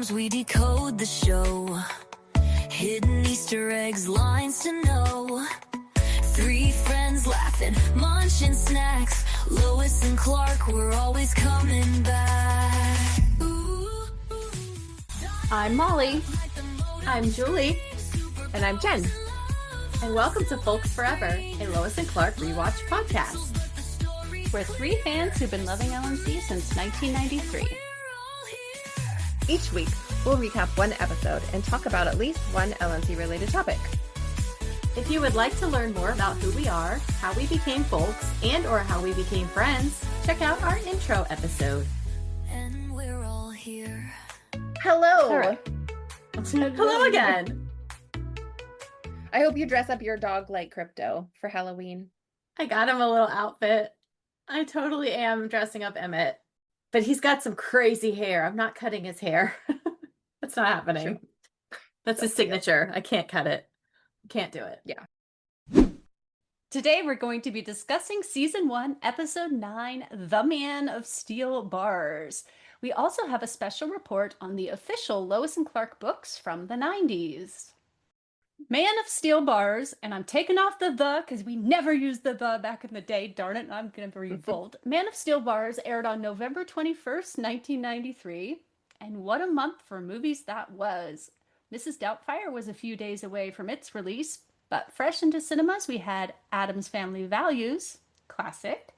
As we decode the show, hidden Easter eggs, lines to know. Three friends laughing, munching snacks. Lois and Clark were always coming back. I'm Molly. I'm Julie. And I'm Jen. And welcome to Folks Forever, a Lois and Clark rewatch podcast. We're three fans who've been loving LNC since 1993. Each week, we'll recap one episode and talk about at least one LNC-related topic. If you would like to learn more about who we are, how we became folks, and or how we became friends, check out our intro episode. And we're all here. Hello! All right. Hello again! I hope you dress up your dog like Crypto for Halloween. I got him a little outfit. I totally am dressing up Emmett. But he's got some crazy hair. I'm not cutting his hair. That's not happening. Sure. That's his signature. I can't cut it. Can't do it. Yeah. Today we're going to be discussing Season 1, Episode 9, The Man of Steel Bars. We also have a special report on the official Lois and Clark books from the 90s. Man of Steel Bars, and I'm taking off the because we never used the back in the day. Darn it, I'm going to revolt. Man of Steel Bars aired on November 21st, 1993. And what a month for movies that was. Mrs. Doubtfire was a few days away from its release, but fresh into cinemas we had Addams Family Values, classic.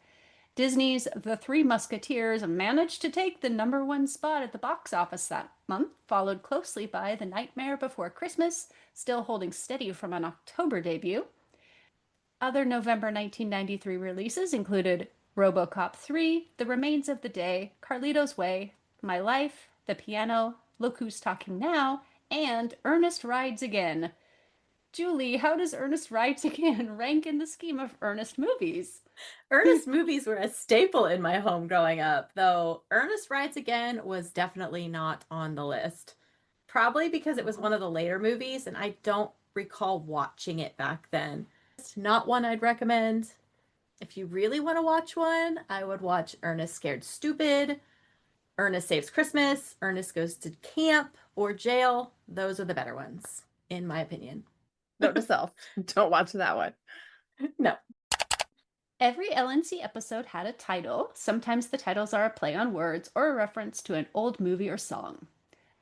Disney's The Three Musketeers managed to take the #1 spot at the box office that month, followed closely by The Nightmare Before Christmas, still holding steady from an October debut. Other November 1993 releases included RoboCop 3, The Remains of the Day, Carlito's Way, My Life, The Piano, Look Who's Talking Now, and Ernest Rides Again. Julie, how does Ernest Rides Again rank in the scheme of Ernest movies? Ernest movies were a staple in my home growing up, though Ernest Rides Again was definitely not on the list. Probably because it was one of the later movies, and I don't recall watching it back then. It's not one I'd recommend. If you really want to watch one, I would watch Ernest Scared Stupid, Ernest Saves Christmas, Ernest Goes to Camp, or Jail. Those are the better ones, in my opinion. Note to self, don't watch that one. No. Every LNC episode had a title. Sometimes the titles are a play on words or a reference to an old movie or song.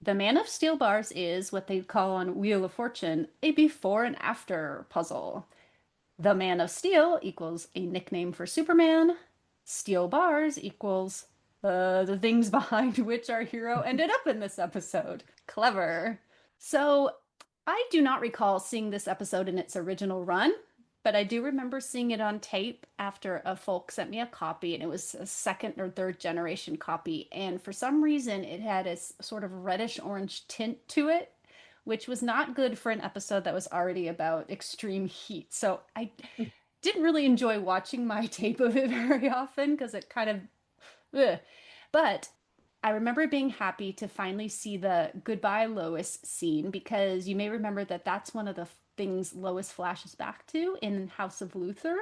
The Man of Steel Bars is what they'd call on Wheel of Fortune a before and after puzzle. The Man of Steel equals a nickname for Superman. Steel Bars equals the things behind which our hero ended up in this episode. Clever. So I do not recall seeing this episode in its original run, but I do remember seeing it on tape after a folk sent me a copy, and it was a second or third generation copy. And for some reason, it had a sort of reddish orange tint to it, which was not good for an episode that was already about extreme heat. So I didn't really enjoy watching my tape of it very often because it kind of, ugh. But I remember being happy to finally see the Goodbye Lois scene, because you may remember that that's one of the things Lois flashes back to in House of Luthor.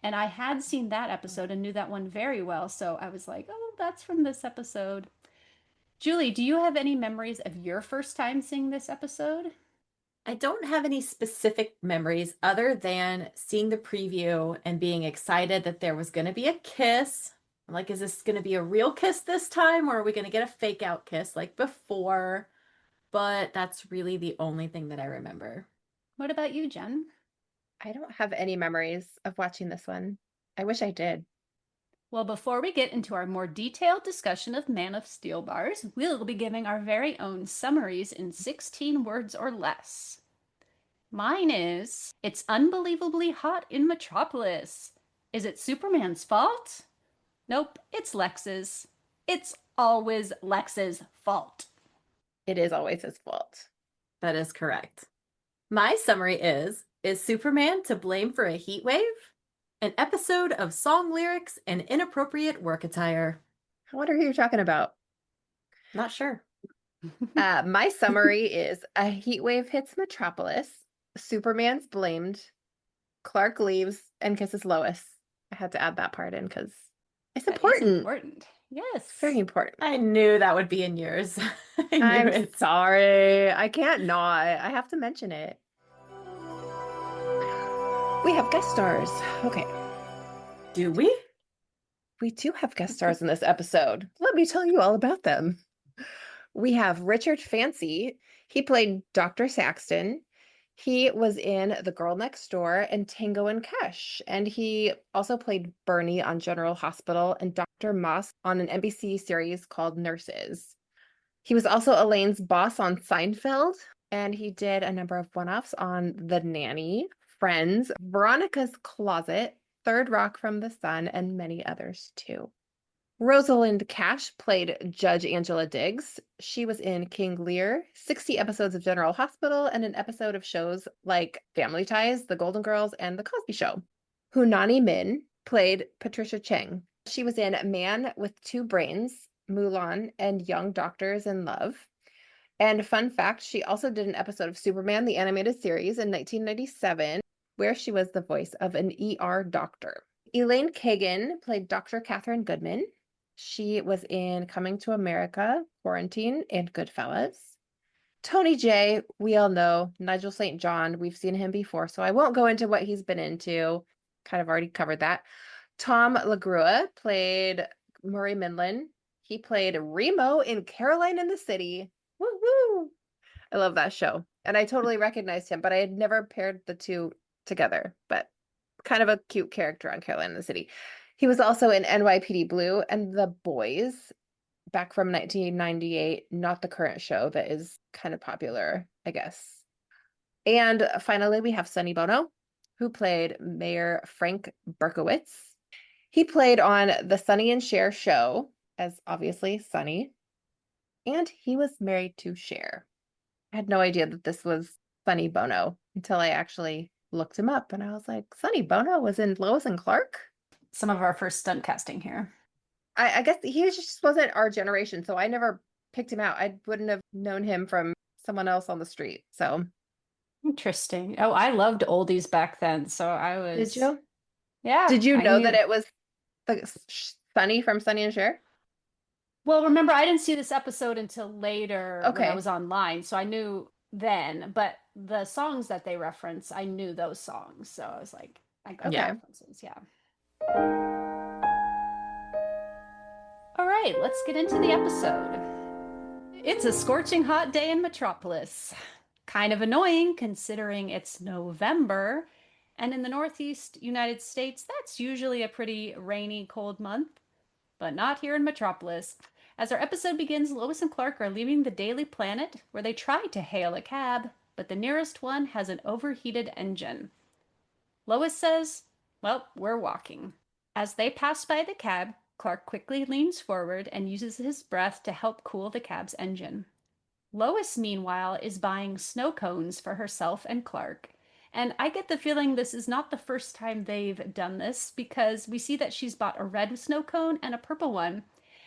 And I had seen that episode and knew that one very well. So I was like, oh, that's from this episode. Julie, do you have any memories of your first time seeing this episode? I don't have any specific memories other than seeing the preview and being excited that there was going to be a kiss. I'm like, is this going to be a real kiss this time, or are we going to get a fake out kiss like before? But that's really the only thing that I remember. What about you, Jen? I don't have any memories of watching this one. I wish I did. Well, before we get into our more detailed discussion of Man of Steel Bars, we'll be giving our very own summaries in 16 words or less. Mine is, it's unbelievably hot in Metropolis. Is it Superman's fault? Nope, it's Lex's. It's always Lex's fault. It is always his fault. That is correct. My summary is Superman to blame for a heat wave? An episode of song lyrics and inappropriate work attire. I wonder who you're talking about. Not sure. My summary is a heat wave hits Metropolis. Superman's blamed. Clark leaves and kisses Lois. I had to add that part in because it's important. Important. Yes. Very important. I knew that would be in yours. I knew I'm it. sorry. I can't not. I have to mention it. We have guest stars. Okay. Do we? We do have guest stars in this episode. Let me tell you all about them. We have Richard Fancy. He played Dr. Saxton. He was in The Girl Next Door and Tango and Cash. And he also played Byrne on General Hospital and Dr. Moss on an NBC series called Nurses. He was also Elaine's boss on Seinfeld, and he did a number of one-offs on The Nanny, Friends, Veronica's Closet, Third Rock from the Sun, and many others too. Rosalind Cash played Judge Angela Diggs. She was in King Lear, 60 episodes of General Hospital, and an episode of shows like Family Ties, The Golden Girls, and The Cosby Show. Hunani Min played Patricia Cheng. She was in Man with Two Brains, Mulan, and Young Doctors in Love. And fun fact, she also did an episode of Superman, the animated series in 1997, where she was the voice of an ER doctor. Elaine Kagan played Dr. Catherine Goodman. She was in Coming to America, Quarantine, and Goodfellas. Tony J, we all know, Nigel St. John, we've seen him before, so I won't go into what he's been into. Kind of already covered that. Tom LaGrua played Murray Minlin. He played Remo in Caroline in the City. Woo woo! I love that show. And I totally recognized him, but I had never paired the two together. But kind of a cute character on Caroline in the City. He was also in NYPD Blue and The Boys back from 1998, not the current show that is kind of popular, I guess. And finally, we have Sonny Bono, who played Mayor Frank Berkowitz. He played on the Sonny and Cher show as obviously Sonny, and he was married to Cher. I had no idea that this was Sonny Bono until I actually looked him up, and I was like, Sonny Bono was in Lois and Clark? Some of our first stunt casting here. I guess he just wasn't our generation, so I never picked him out. I wouldn't have known him from someone else on the street. So Interesting. Oh, I loved oldies back then, so I was. did you? Yeah. Did you I know knew. that it was the Sonny from Sonny and Cher? Well, remember, I didn't see this episode until later when I Okay. was online, so I knew then, but the songs that they reference, I knew those songs. So I was like, I got the Okay. references, yeah. All right, let's get into the episode. It's a scorching hot day in Metropolis. Kind of annoying considering it's November, and in the Northeast United States, that's usually a pretty rainy, cold month, but not here in Metropolis. As our episode begins, Lois and Clark are leaving the Daily Planet, where they try to hail a cab, but the nearest one has an overheated engine. Lois says, well, we're walking. As they pass by the cab, Clark quickly leans forward and uses his breath to help cool the cab's engine. Lois, meanwhile, is buying snow cones for herself and Clark. And I get the feeling this is not the first time they've done this, because we see that she's bought a red snow cone and a purple one.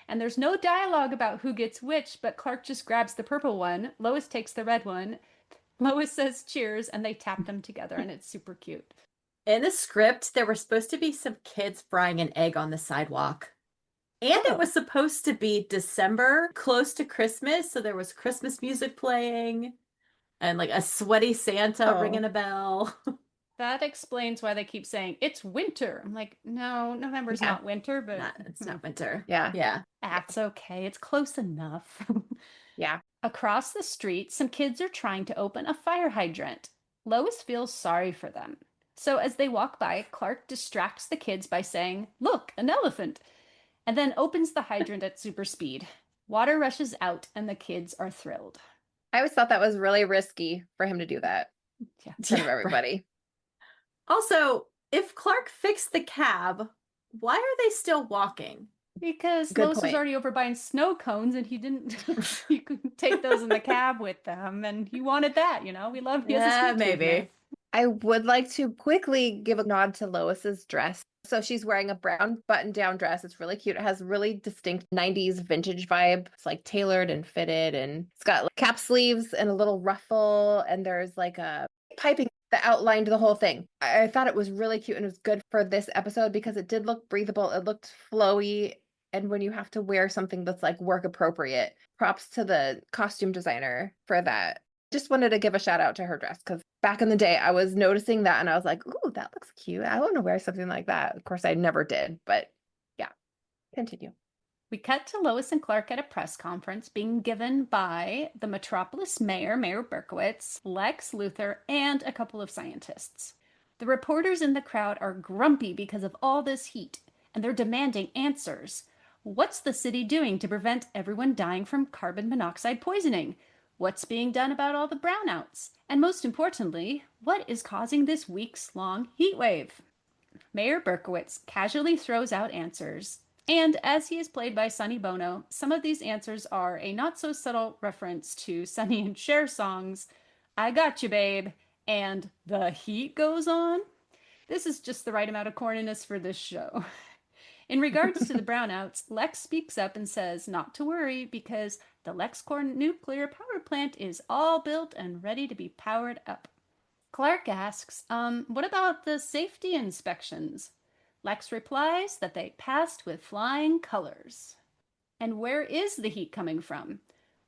And there's no dialogue about who gets which, but Clark just grabs the purple one. Lois takes the red one. Lois says cheers, and they tap them together, and it's super cute. In the script, there were supposed to be some kids frying an egg on the sidewalk. And Oh. it was supposed to be December, close to Christmas. So there was Christmas music playing and like a sweaty Santa Oh. ringing a bell. That explains why they keep saying it's winter. I'm like, no, November's Yeah. not winter, but It's not winter. Yeah. Yeah. that's okay. It's close enough. Yeah. Across the street, some kids are trying to open a fire hydrant. Lois feels sorry for them. So as they walk by, Clark distracts the kids by saying, look, an elephant, and then opens the hydrant at super speed. Water rushes out, and the kids are thrilled. I always thought that was really risky for him to do that Yeah. in front of Yeah, right. everybody. Also, if Clark fixed the cab, why are they still walking? Because Good Lois was point. already over buying snow cones, and he couldn't take those in the cab with them, and he wanted that, We love he has a Yeah, sweet tooth maybe. now. I would like to quickly give a nod to Lois's dress. So she's wearing a brown button-down dress. It's really cute. It has really distinct 90s vintage vibe. It's like tailored and fitted, and it's got like cap sleeves and a little ruffle, and there's like a piping that outlined the whole thing. I thought it was really cute, and it was good for this episode because it did look breathable. It looked flowy. And when you have to wear something that's like work appropriate, props to the costume designer for that. Just wanted to give a shout out to her dress because back in the day, I was noticing that and I was like, ooh, that looks cute. I want to wear something like that. Of course, I never did, but yeah, continue. We cut to Lois and Clark at a press conference being given by the Metropolis mayor, Mayor Berkowitz, Lex Luthor, and a couple of scientists. The reporters in the crowd are grumpy because of all this heat, and they're demanding answers. What's the city doing to prevent everyone dying from carbon monoxide poisoning? What's being done about all the brownouts? And most importantly, what is causing this weeks-long heat wave? Mayor Berkowitz casually throws out answers, and as he is played by Sonny Bono, some of these answers are a not-so-subtle reference to Sonny and Cher songs, I Got You, Babe, and The Heat Goes On. This is just the right amount of corniness for this show. In regards to the brownouts, Lex speaks up and says not to worry because the LexCorp nuclear power plant is all built and ready to be powered up. Clark asks, what about the safety inspections? Lex replies that they passed with flying colors. And where is the heat coming from?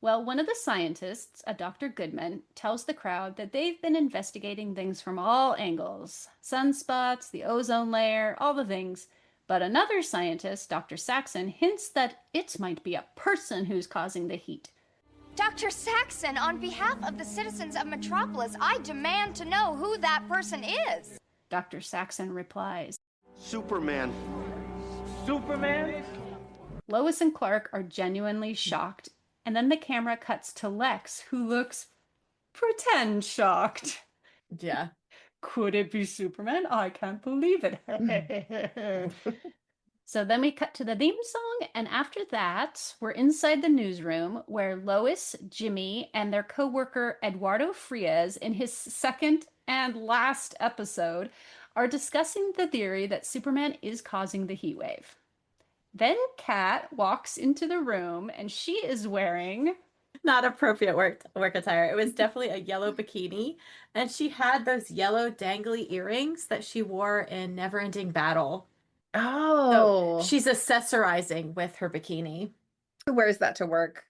Well, one of the scientists, a Dr. Goodman, tells the crowd that they've been investigating things from all angles. Sunspots, the ozone layer, all the things. But another scientist, Dr. Saxon, hints that it might be a person who's causing the heat. Dr. Saxon, on behalf of the citizens of Metropolis, I demand to know who that person is. Dr. Saxon replies, Superman. Superman? Lois and Clark are genuinely shocked, and then the camera cuts to Lex, who looks pretend shocked. Yeah. Could it be Superman? I can't believe it. So then we cut to the theme song, and after that, we're inside the newsroom where Lois, Jimmy, and their co-worker Eduardo Friez, in his second and last episode, are discussing the theory that Superman is causing the heat wave. Then Kat walks into the room, and she is wearing... Not appropriate work attire. It was definitely a yellow bikini, and she had those yellow dangly earrings that she wore in Neverending Battle. Oh, So she's accessorizing with her bikini. who wears that to work?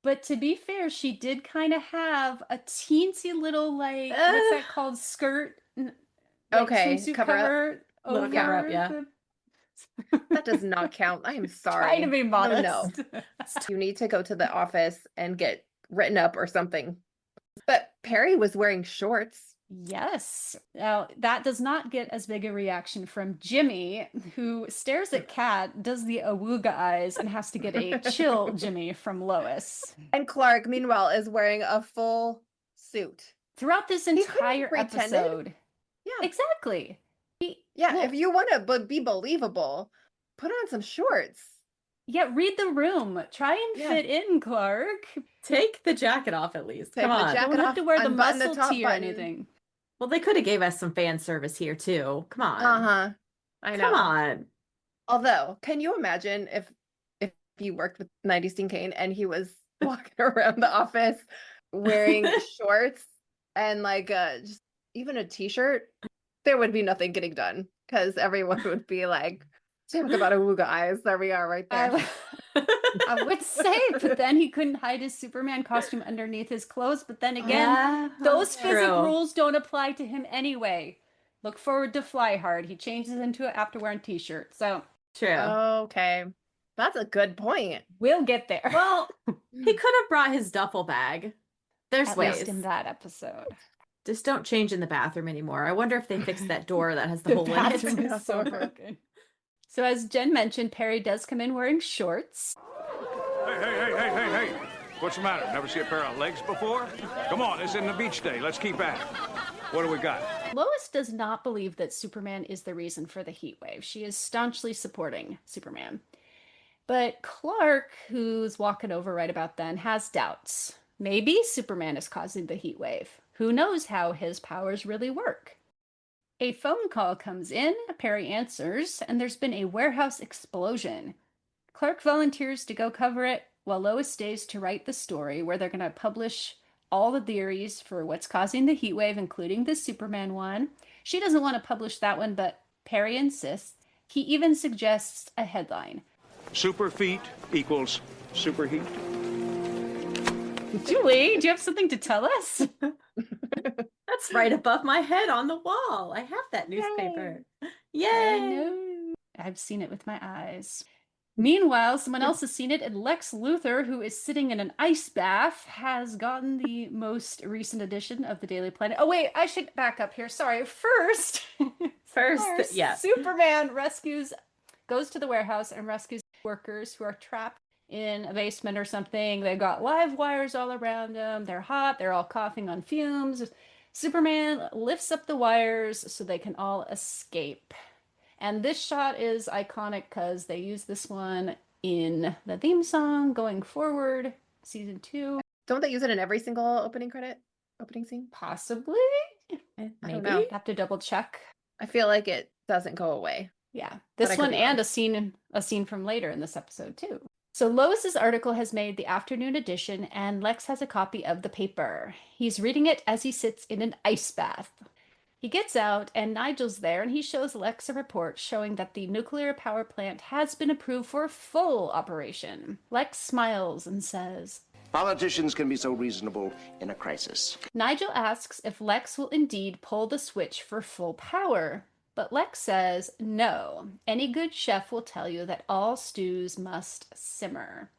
But to be fair, she did kind of have a teensy little, like, what's that called? Skirt? Okay, swimsuit cover up. Little cover up, over yeah. That does not count. I am sorry. Trying to be modest. No. You need to go to the office and get written up or something. But Perry was wearing shorts. Yes. Now, that does not get as big a reaction from Jimmy, who stares at Kat, does the awooga eyes, and has to get a chill Jimmy from Lois. And Clark, meanwhile, is wearing a full suit. Throughout this couldn't entire pretend it. episode. Yeah. Exactly. Yeah, Well- if you want to be believable, put on some shorts. Yeah, read the room. Try and Yeah. fit in, Clark. Take the jacket off at least. Take Come the on. jacket Don't have off, to wear the unbutton the muscle top tee or button. anything. Well, they could have gave us some fan service here too. Come on. Uh-huh. I know. Come on. Although, can you imagine if you worked with 90s Teen Kane and he was walking around the office wearing shorts and like just even a t-shirt? There would be nothing getting done because everyone would be like, talk about awooga eyes. There we are right there. I would say, but then he couldn't hide his Superman costume underneath his clothes. But then again, Yeah, those true. physics rules don't apply to him anyway. Look forward to Fly Hard. He changes into it after wearing t-shirt. So True. Okay. That's a good point. we'll get there. Well, he could have brought his duffel bag. There's At ways. least in that episode. Just don't change in the bathroom anymore. I wonder if they fixed that door that has the The hole in bathroom it. is so broken. So as Jen mentioned, Perry does come in wearing shorts. Hey. What's the matter? Never see a pair of legs before? Come on, it's in the beach day. Let's keep at it. What do we got? Lois does not believe that Superman is the reason for the heat wave. She is staunchly supporting Superman. But Clark, who's walking over right about then, has doubts. Maybe Superman is causing the heat wave. Who knows how his powers really work? A phone call comes in, Perry answers, and there's been a warehouse explosion. Clark volunteers to go cover it, while Lois stays to write the story where they're going to publish all the theories for what's causing the heat wave, including the Superman one. She doesn't want to publish that one, but Perry insists. He even suggests a headline. Super feet equals superheat. Julie, do you have something to tell us? That's right above my head on the wall. I have that newspaper. Yay! I know. I've seen it with my eyes. Meanwhile, someone else has seen it, and Lex Luthor, who is sitting in an ice bath, has gotten the most recent edition of the Daily Planet. Oh, wait, I should back up here. Sorry. First, Yes. Superman goes to the warehouse and rescues workers who are trapped in a basement or something. They've got live wires all around them. They're hot. They're all coughing on fumes. Superman lifts up the wires so they can all escape. And this shot is iconic because they use this one in the theme song going forward, season 2. Don't they use it in every single opening scene? Possibly. I Maybe. don't know. Have to double check. I feel like it doesn't go away. Yeah, But I this could one be and wrong. a scene from later in this episode too. So Lois's article has made the afternoon edition, and Lex has a copy of the paper. He's reading it as he sits in an ice bath. He gets out, and Nigel's there, and he shows Lex a report showing that the nuclear power plant has been approved for full operation. Lex smiles and says, Politicians can be so reasonable in a crisis. Nigel asks if Lex will indeed pull the switch for full power. But Lex says, no, any good chef will tell you that all stews must simmer.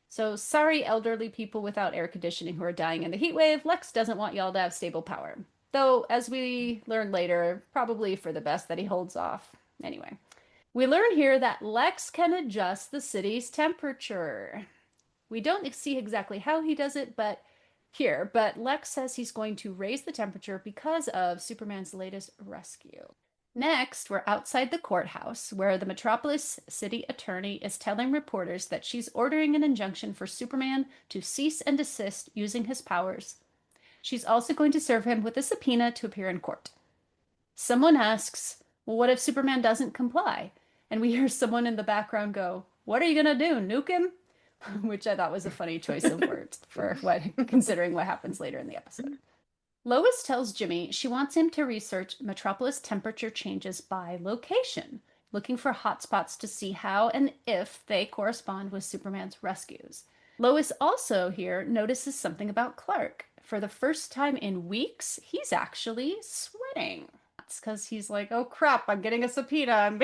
So sorry, elderly people without air conditioning who are dying in the heat wave, Lex doesn't want y'all to have stable power. Though, as we learn later, probably for the best that he holds off. Anyway, we learn here that Lex can adjust the city's temperature. We don't see exactly how he does it, but Lex says he's going to raise the temperature because of Superman's latest rescue. Next, we're outside the courthouse, where the Metropolis city attorney is telling reporters that she's ordering an injunction for Superman to cease and desist using his powers. She's also going to serve him with a subpoena to appear in court. Someone asks, well, what if Superman doesn't comply? And we hear someone in the background go, what are you going to do, nuke him? Which I thought was a funny choice of words considering what happens later in the episode. Lois tells Jimmy she wants him to research Metropolis temperature changes by location, looking for hotspots to see how and if they correspond with Superman's rescues. Lois also here notices something about Clark. For the first time in weeks, he's actually sweating. That's because he's like, oh crap, I'm getting a subpoena.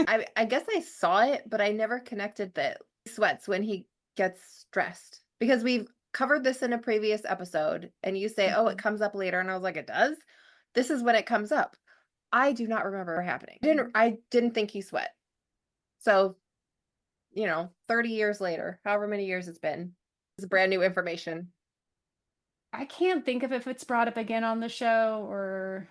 I guess I saw it, but I never connected that he sweats when he gets stressed. Because we've covered this in a previous episode, and you say, oh, it comes up later, and I was like, it does? This is when it comes up. I do not remember it happening. I didn't think he sweat. So, 30 years later, however many years it's been, it's brand new information. I can't think of if it's brought up again on the show or...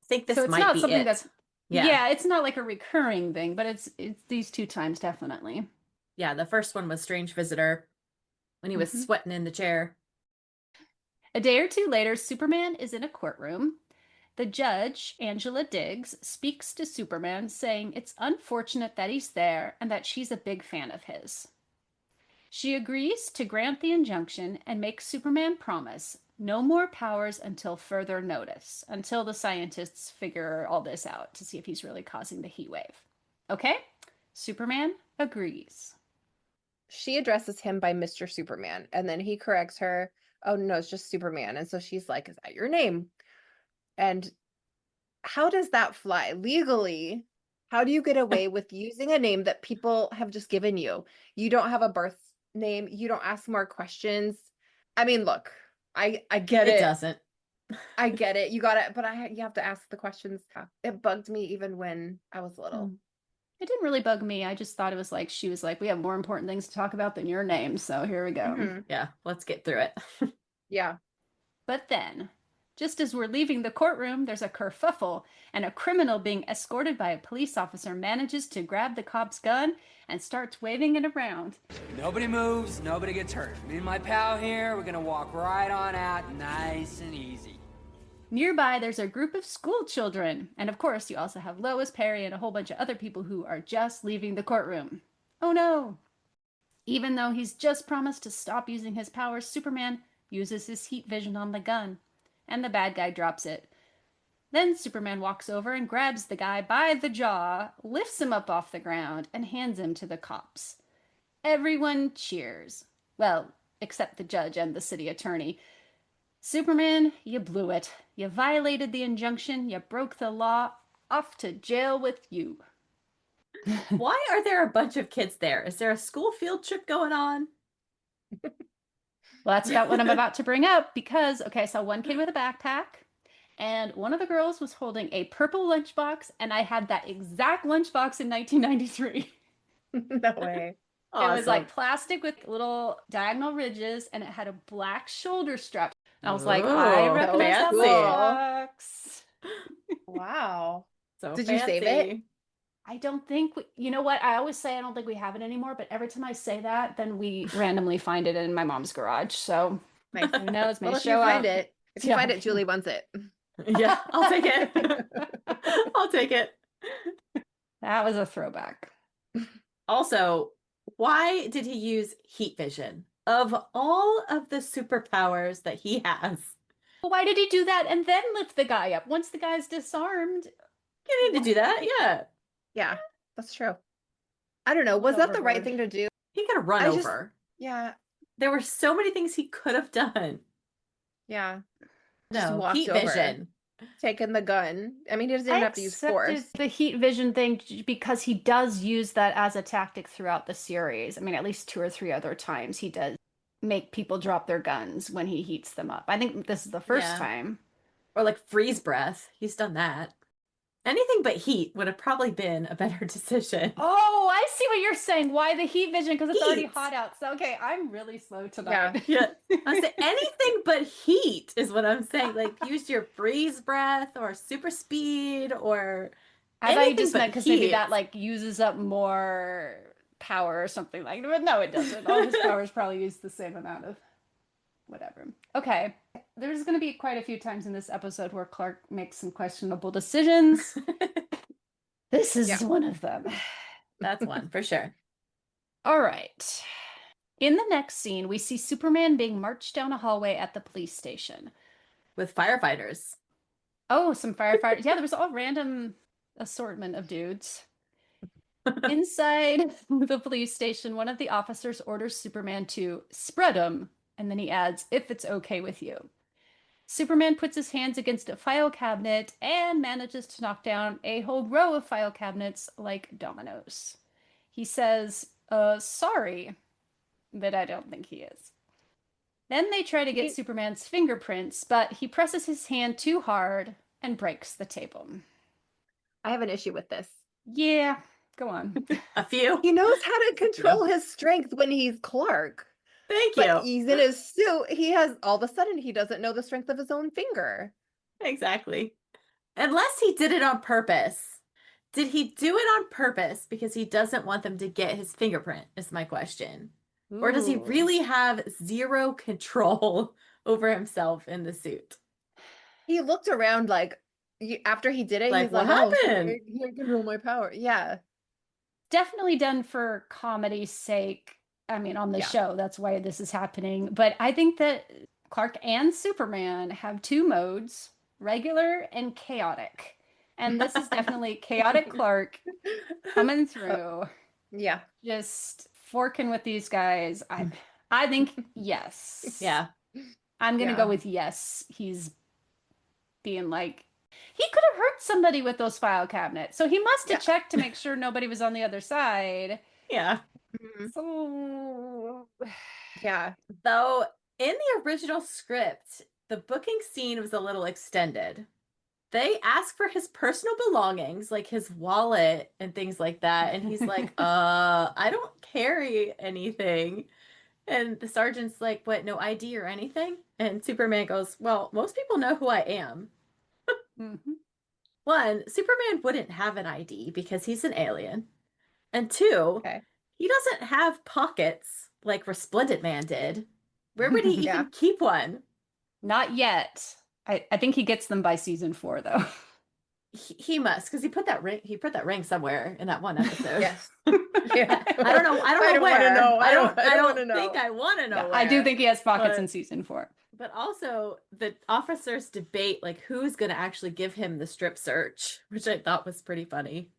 I think this so it's might not be something it. that's... Yeah. Yeah, it's not like a recurring thing, but it's these 2 times definitely. Yeah, the first one was Strange Visitor when he was sweating in the chair. A day or 2 later, Superman is in a courtroom. The judge, Angela Diggs, speaks to Superman, saying it's unfortunate that he's there and that she's a big fan of his. She agrees to grant the injunction and makes Superman promise no more powers until further notice, until the scientists figure all this out to see if he's really causing the heat wave. Okay? Superman agrees. She addresses him by Mr. Superman, and then he corrects her, oh no, it's just Superman. And so she's like, is that your name? And how does that fly? Legally, how do you get away with using a name that people have just given you? You don't have a birth name. You don't ask more questions. I mean, look, I get it. It doesn't. I get it. You got it. But you have to ask the questions. It bugged me even when I was little. It didn't really bug me. I just thought it was like, she was like, we have more important things to talk about than your name. So here we go. Yeah, let's get through it. Yeah. But then, just as we're leaving the courtroom, there's a kerfuffle, and a criminal being escorted by a police officer manages to grab the cop's gun and starts waving it around. Nobody moves, nobody gets hurt. Me and my pal here, we're gonna walk right on out, nice and easy. Nearby, there's a group of school children, and of course, you also have Lois, Perry, and a whole bunch of other people who are just leaving the courtroom. Oh no! Even though he's just promised to stop using his powers, Superman uses his heat vision on the gun, and the bad guy drops it. Then Superman walks over and grabs the guy by the jaw, lifts him up off the ground, and hands him to the cops. Everyone cheers. Well, except the judge and the city attorney. Superman, you blew it. You violated the injunction. You broke the law. Off to jail with you. Why are there a bunch of kids there? Is there a school field trip going on? Well, that's about what I'm about to bring up because, okay, I saw one kid with a backpack and one of the girls was holding a purple lunchbox, and I had that exact lunchbox in 1993. No way. It was like plastic with little diagonal ridges, and it had a black shoulder strap. And I was like, I Ooh, recognize that fancy. box. Wow. So Did you save it? I don't think, you know what? I always say I don't think we have it anymore, but every time I say that, then we randomly find it in my mom's garage. So Nice. who knows? May Well, if show you find up. it, if you Yeah. find it, Julie wants it. Yeah, I'll take it. I'll take it. That was a throwback. Also, why did he use heat vision? Of all of the superpowers that he has, Well, why did he do that and then lift the guy up? Once the guy's disarmed, you need to do that. Yeah. Yeah, that's true. I don't know. Was that the right thing to do? He could have run I just- over. Yeah. There were so many things he could have done. Yeah. Just No, walked heat over. vision. Taking the gun. I mean, he doesn't even have to use force. accepted the heat vision thing because he does use that as a tactic throughout the series. I mean, at least 2 or 3 other times he does make people drop their guns when he heats them up. I think this is the first Yeah. time. Or like freeze breath. He's done that. Anything but heat would have probably been a better decision. Oh, I see what you're saying. Why the heat vision? Because it's already Heat. hot out. So, okay, I'm really slow tonight. Yeah. I say anything but heat is what I'm saying. Like use your freeze breath or super speed or I thought you anything just but meant because maybe heat. that like uses up more power or something like that. But no, it doesn't. All his powers probably use the same amount of whatever. Okay. There's going to be quite a few times in this episode where Clark makes some questionable decisions. This is one of them. That's one for sure. All right. In the next scene, we see Superman being marched down a hallway at the police station. With firefighters. Oh, some firefighters. Yeah, there was all random assortment of dudes. Inside the police station, one of the officers orders Superman to spread 'em, and then he adds, if it's okay with you. Superman puts his hands against a file cabinet and manages to knock down a whole row of file cabinets like dominoes. He says, sorry, but I don't think he is. Then they try to get Superman's fingerprints, but he presses his hand too hard and breaks the table. I have an issue with this. Yeah, go on. A few. He knows how to control his strength when he's Clark. Thank But you. he's in his suit. He has all of a sudden he doesn't know the strength of his own finger. Exactly. Unless he did it on purpose. Did he do it on purpose because he doesn't want them to get his fingerprint, is my question. Or does he Ooh. really have zero control over himself in the suit? He looked around like after he did it, Like, he's what like, "Oh, happened?" he can't control my power." Yeah. Definitely done for comedy's sake. I mean, on the Yeah. show, that's why this is happening. But I think that Clark and Superman have 2 modes, regular and chaotic. And this is definitely chaotic Clark coming through, Yeah. just forking with these guys. I think yes. Yeah. I'm gonna Yeah. go with yes. He's being like, he could have hurt somebody with those file cabinets. So he must have checked to make sure nobody was on the other side. Yeah. Mhm. So Yeah. Though in the original script, the booking scene was a little extended. They ask for his personal belongings, like his wallet and things like that. And he's like, I don't carry anything. And the sergeant's like, what, no ID or anything? And Superman goes, well, most people know who I am. Mhm. One, Superman wouldn't have an ID because he's an alien. And 2, Okay. he doesn't have pockets like Resplendent Man did. Where would he Yeah. even keep one? Not yet. I think he gets them by season 4, though. He must, because he put that ring somewhere in that one episode. Yes. Yeah. I don't know. I don't know wanna where. know. I don't wanna think know. I want to know. Yeah, I do where, think he has pockets but- in season 4. But also the officers debate like who's going to actually give him the strip search, which I thought was pretty funny.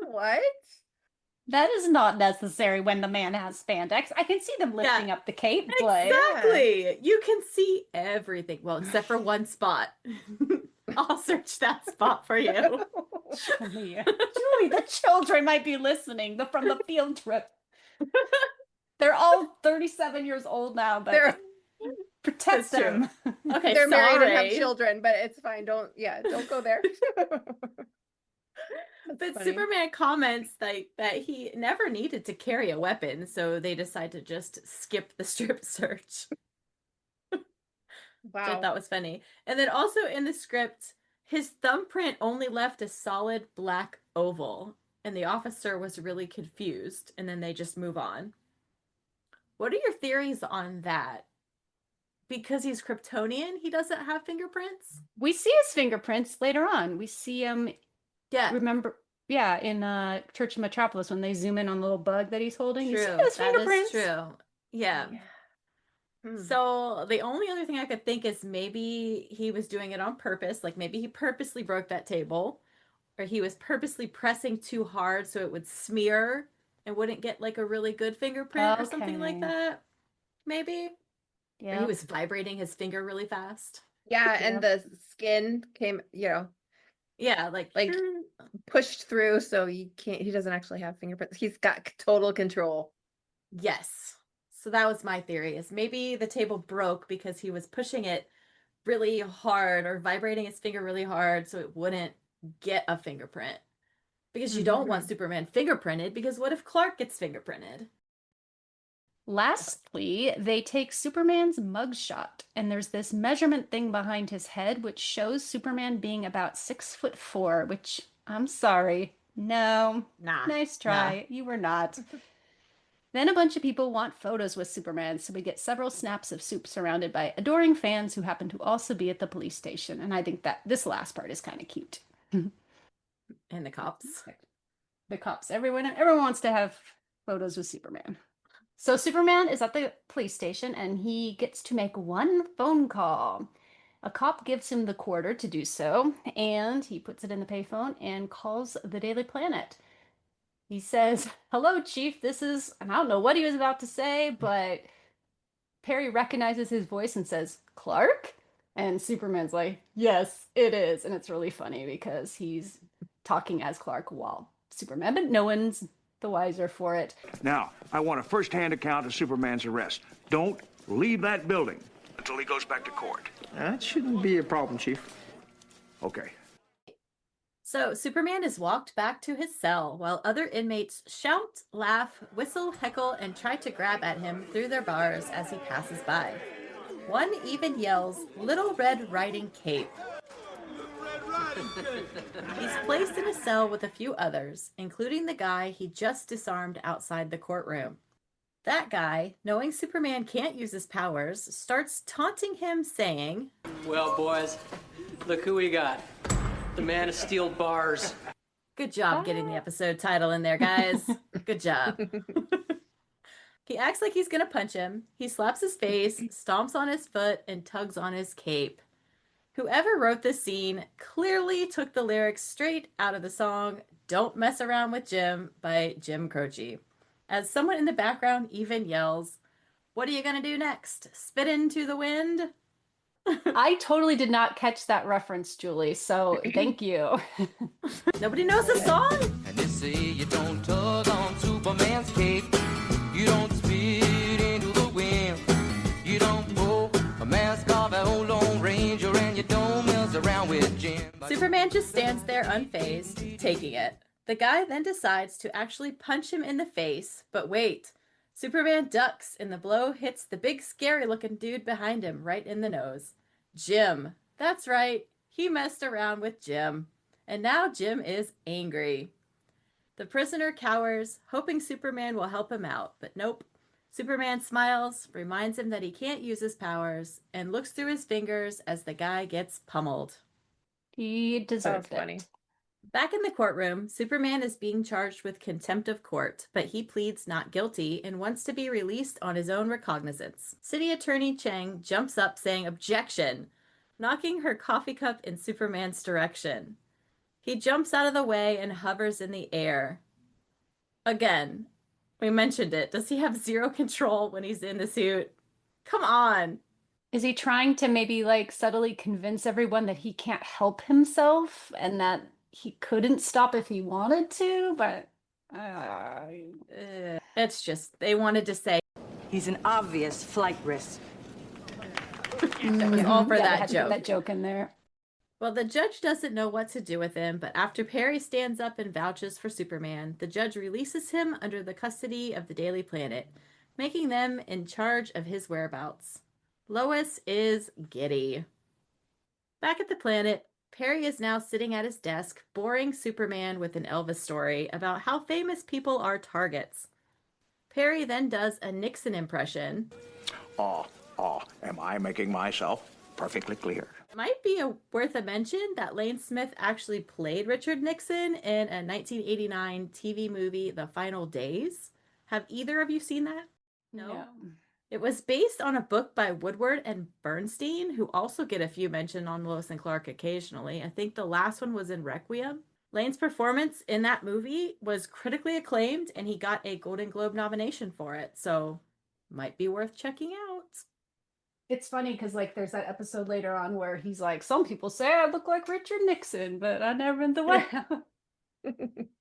What? That is not necessary when the man has spandex. I can see them lifting up the cape, but Exactly. You can see everything. Well, except for one spot. I'll search that spot for you. Julie, the children might be listening from the field trip. They're all 37 years old now, but protect That's true. them. Okay, They're married and have sorry. children, but it's fine. Don't go there. But funny. Superman comments that he never needed to carry a weapon, so they decide to just skip the strip search. Which I Wow. thought was funny. And then also in the script, his thumbprint only left a solid black oval, and the officer was really confused, and then they just move on. What are your theories on that? Because he's Kryptonian, he doesn't have fingerprints? We see his fingerprints later on. We see him, Yeah. remember, in Church of Metropolis when they zoom in on the little bug that he's holding. True. You see his That fingerprints. is true. Yeah. So the only other thing I could think is maybe he was doing it on purpose. Like maybe he purposely broke that table, or he was purposely pressing too hard so it would smear and wouldn't get like a really good fingerprint or something like Okay. that. Maybe. Or Yeah. he was vibrating his finger really fast. Yeah, Yeah. and the skin came, Yeah, like pushed through, so he doesn't actually have fingerprints. He's got total control. yes. So that was my theory, is maybe the table broke because he was pushing it really hard or vibrating his finger really hard so it wouldn't get a fingerprint. Because you don't want Superman fingerprinted, because what if Clark gets fingerprinted? Lastly, they take Superman's mugshot, and there's this measurement thing behind his head which shows Superman being about 6'4", which I'm sorry. No. Nah. Nice try. You were not. Then a bunch of people want photos with Superman, so we get several snaps of Soup surrounded by adoring fans who happen to also be at the police station. And I think that this last part is kind of cute. And the cops. The cops. Everyone wants to have photos with Superman. So Superman is at the police station and he gets to make one phone call. A cop gives him the quarter to do so, and he puts it in the payphone and calls the Daily Planet. He says, "Hello, Chief, this is," and I don't know what he was about to say, but Perry recognizes his voice and says, "Clark?" And Superman's like, "Yes, it is." And it's really funny because he's talking as Clark while Superman, but no one's the wiser for it. Now, I want a first-hand account of Superman's arrest. Don't leave that building until he goes back to court. That shouldn't be a problem, Chief. Okay. So Superman is walked back to his cell while other inmates shout, laugh, whistle, heckle, and try to grab at him through their bars as he passes by. One even yells, "Little Red Riding Cape." He's placed in a cell with a few others, including the guy he just disarmed outside the courtroom. That guy, knowing Superman can't use his powers, starts taunting him, saying, Well, boys, look who we got. The man of steel bars. "Good job getting the episode title in there, guys. Good job." He acts like he's gonna punch him. He slaps his face, stomps on his foot, and tugs on his cape. Whoever wrote this scene clearly took the lyrics straight out of the song "Don't Mess Around with Jim" by Jim Croce. As someone in the background even yells, "What are you gonna do next? Spit into the wind?" I totally did not catch that reference, Julie, so thank you. Nobody knows the song? And they say you don't tug on Superman's cape. You don't spit into the wind. You don't pull a mask off an old Lone Ranger, and you don't mess around with Jim. Superman just stands there unfazed, taking it. The guy then decides to actually punch him in the face, but wait. Superman ducks and the blow hits the big scary looking dude behind him right in the nose. Jim. That's right. He messed around with Jim. And now Jim is angry. The prisoner cowers, hoping Superman will help him out, but nope. Superman smiles, reminds him that he can't use his powers, and looks through his fingers as the guy gets pummeled. He deserved That's funny. it. Back in the courtroom, Superman is being charged with contempt of court, but he pleads not guilty and wants to be released on his own recognizance. City Attorney Chang jumps up saying objection, knocking her coffee cup in Superman's direction. He jumps out of the way and hovers in the air. Again, we mentioned it. Does he have zero control when he's in the suit? Come on. Is he trying to maybe like subtly convince everyone that he can't help himself and that he couldn't stop if he wanted to? But it's just, they wanted to say he's an obvious flight risk. That was all for yeah, that had to joke. get that joke in there. Well, the judge doesn't know what to do with him, but after Perry stands up and vouches for Superman, the judge releases him under the custody of the Daily Planet, making them in charge of his whereabouts. Lois is giddy. Back at the planet, Perry is now sitting at his desk, boring Superman with an Elvis story about how famous people are targets. Perry then does a Nixon impression. Am I making myself perfectly clear? Might be worth a mention that Lane Smith actually played Richard Nixon in a 1989 TV movie, The Final Days. Have either of you seen that? No. It was based on a book by Woodward and Bernstein, who also get a few mentioned on Lois and Clark occasionally. I think the last one was in Requiem. Lane's performance in that movie was critically acclaimed, and he got a Golden Globe nomination for it, so might be worth checking out. It's funny because like there's that episode later on where he's like, some people say I look like Richard Nixon, but I never in the White House.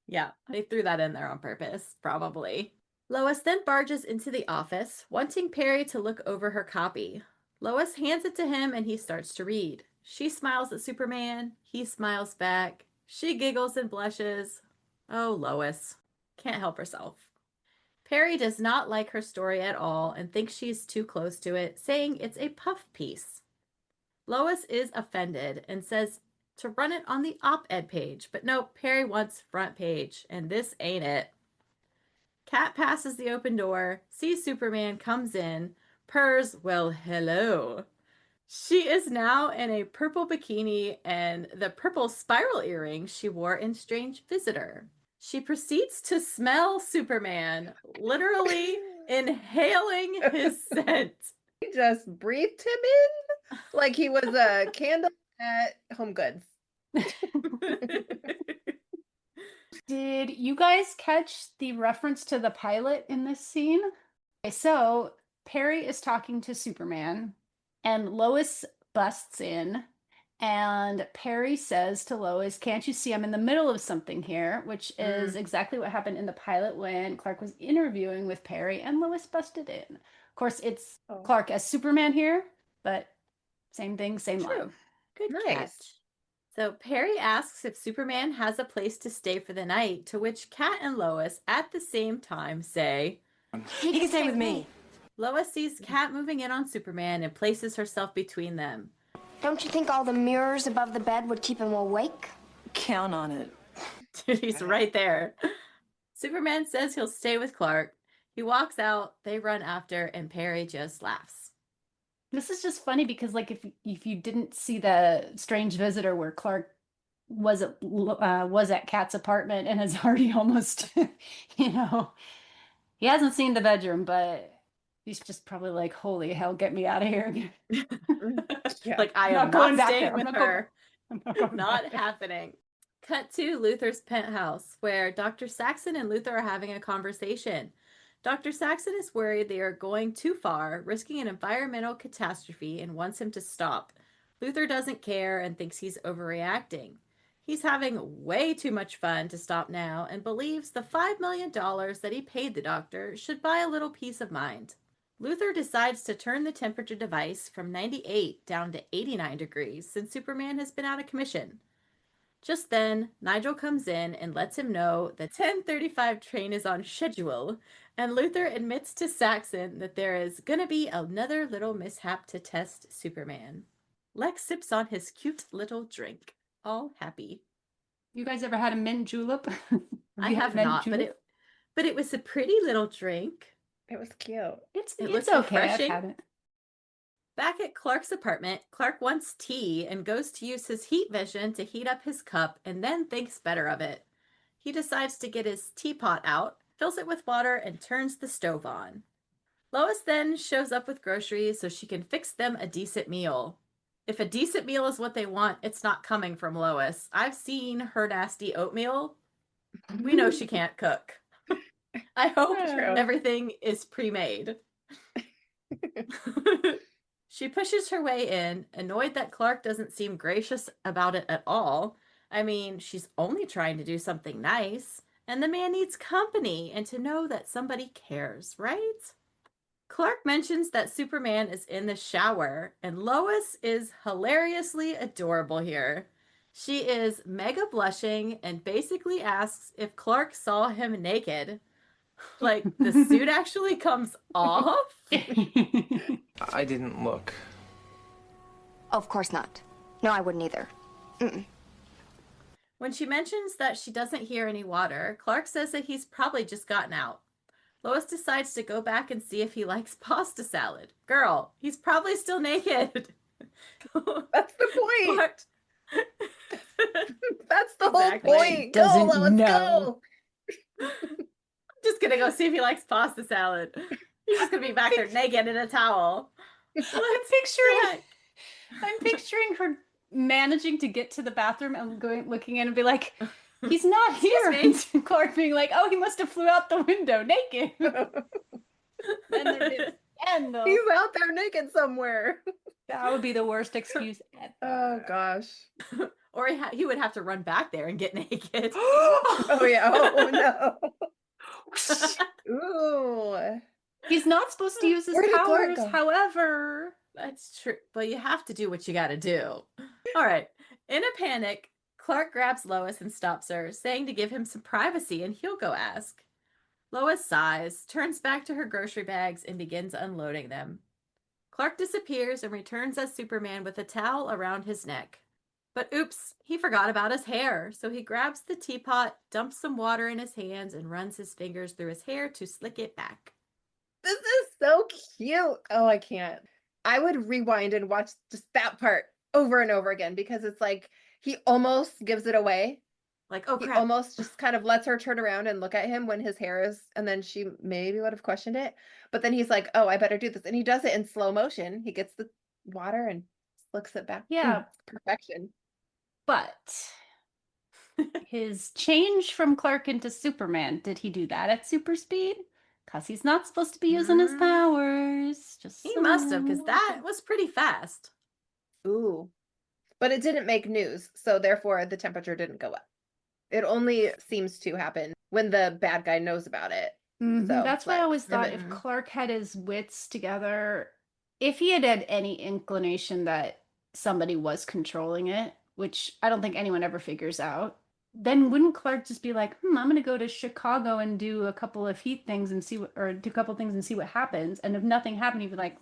Yeah, they threw that in there on purpose, probably. Lois then barges into the office, wanting Perry to look over her copy. Lois hands it to him and he starts to read. She smiles at Superman. He smiles back. She giggles and blushes. Oh, Lois. Can't help herself. Perry does not like her story at all and thinks she's too close to it, saying it's a puff piece. Lois is offended and says to run it on the op-ed page, but nope, Perry wants front page, and this ain't it. Kat passes the open door, sees Superman, comes in, purrs, well, hello. She is now in a purple bikini and the purple spiral earrings she wore in Strange Visitor. She proceeds to smell Superman, literally inhaling his scent. He just breathed him in like he was a candle at Home Goods. Did you guys catch the reference to the pilot in this scene? Okay, so Perry is talking to Superman and Lois busts in and Perry says to Lois, can't you see I'm in the middle of something here? Which is exactly what happened in the pilot when Clark was interviewing with Perry and Lois busted in. Of course, it's Clark as Superman here, but same thing, same line. Good catch. So Perry asks if Superman has a place to stay for the night, to which Kat and Lois at the same time say, He can stay with me. Lois sees Kat moving in on Superman and places herself between them. Don't you think all the mirrors above the bed would keep him awake? Count on it. Dude, he's right there. Superman says he'll stay with Clark. He walks out, they run after, and Perry just laughs. This is just funny because, like, if you didn't see the Strange Visitor where Clark was at Kat's apartment and has already almost, he hasn't seen the bedroom, but he's just probably like, "Holy hell, get me out of here!" Like, I am not staying with her. Not Not happening. Cut to Luthor's penthouse, where Dr. Saxon and Luthor are having a conversation. Dr. Saxon is worried they are going too far, risking an environmental catastrophe, and wants him to stop. Luthor doesn't care and thinks he's overreacting. He's having way too much fun to stop now and believes the $5 million that he paid the doctor should buy a little peace of mind. Luthor decides to turn the temperature device from 98 down to 89 degrees since Superman has been out of commission. Just then, Nigel comes in and lets him know the 10:35 train is on schedule, and Luthor admits to Saxon that there is gonna be another little mishap to test Superman. Lex sips on his cute little drink, all happy. You guys ever had a mint julep? I have not, but it was a pretty little drink. It was cute. It's looks okay. I've refreshing. had it. Back at Clark's apartment, Clark wants tea and goes to use his heat vision to heat up his cup and then thinks better of it. He decides to get his teapot out, fills it with water, and turns the stove on. Lois then shows up with groceries so she can fix them a decent meal. If a decent meal is what they want, it's not coming from Lois. I've seen her nasty oatmeal. We know she can't cook. I hope everything is pre-made. She pushes her way in, annoyed that Clark doesn't seem gracious about it at all. I mean, she's only trying to do something nice, and the man needs company and to know that somebody cares, right? Clark mentions that Superman is in the shower, and Lois is hilariously adorable here. She is mega blushing and basically asks if Clark saw him naked. Like, the suit actually comes off? I didn't look. Of course not. No, I wouldn't either. Mm-mm. When she mentions that she doesn't hear any water, Clark says that he's probably just gotten out. Lois decides to go back and see if he likes pasta salad. Girl, he's probably still naked. That's the point. Clark... That's the Exactly. whole point. Doesn't Go, Lois, know. go. Just gonna go see if he likes pasta salad. He's just gonna be back there naked in a towel. I'm picturing her managing to get to the bathroom and looking in and be like, he's not here. And Clark being like, oh, he must have flew out the window naked. Then there'd be a scandal. He's out there naked somewhere. That would be the worst excuse ever. Oh gosh. Or he would have to run back there and get naked. Oh yeah. Oh no. Ooh. He's not supposed to use his Where did Clark powers, go? however. That's true, but you have to do what you gotta do. All right. In a panic, Clark grabs Lois and stops her, saying to give him some privacy and he'll go ask. Lois sighs, turns back to her grocery bags, and begins unloading them. Clark disappears and returns as Superman with a towel around his neck. But oops, he forgot about his hair, so he grabs the teapot, dumps some water in his hands, and runs his fingers through his hair to slick it back. This is so cute. Oh, I can't. I would rewind and watch just that part over and over again because it's like he almost gives it away. Like, oh He crap. almost just kind of lets her turn around and look at him when his hair is, and then she maybe would have questioned it. But then he's like, oh, I better do this. And he does it in slow motion. He gets the water and slicks it back. Yeah. Perfection. But his change from Clark into Superman, did he do that at super speed? Because he's not supposed to be using his powers. Just He must have, because that was pretty fast. Ooh. But it didn't make news, so therefore the temperature didn't go up. It only seems to happen when the bad guy knows about it. Mhm. So, That's why I but- always thought if Clark had his wits together, if he had had any inclination that somebody was controlling it, which I don't think anyone ever figures out, then wouldn't Clark just be like, I'm going to go to Chicago and do a couple of heat things and see what, or do a couple things and see what happens. And if nothing happened, he'd be like,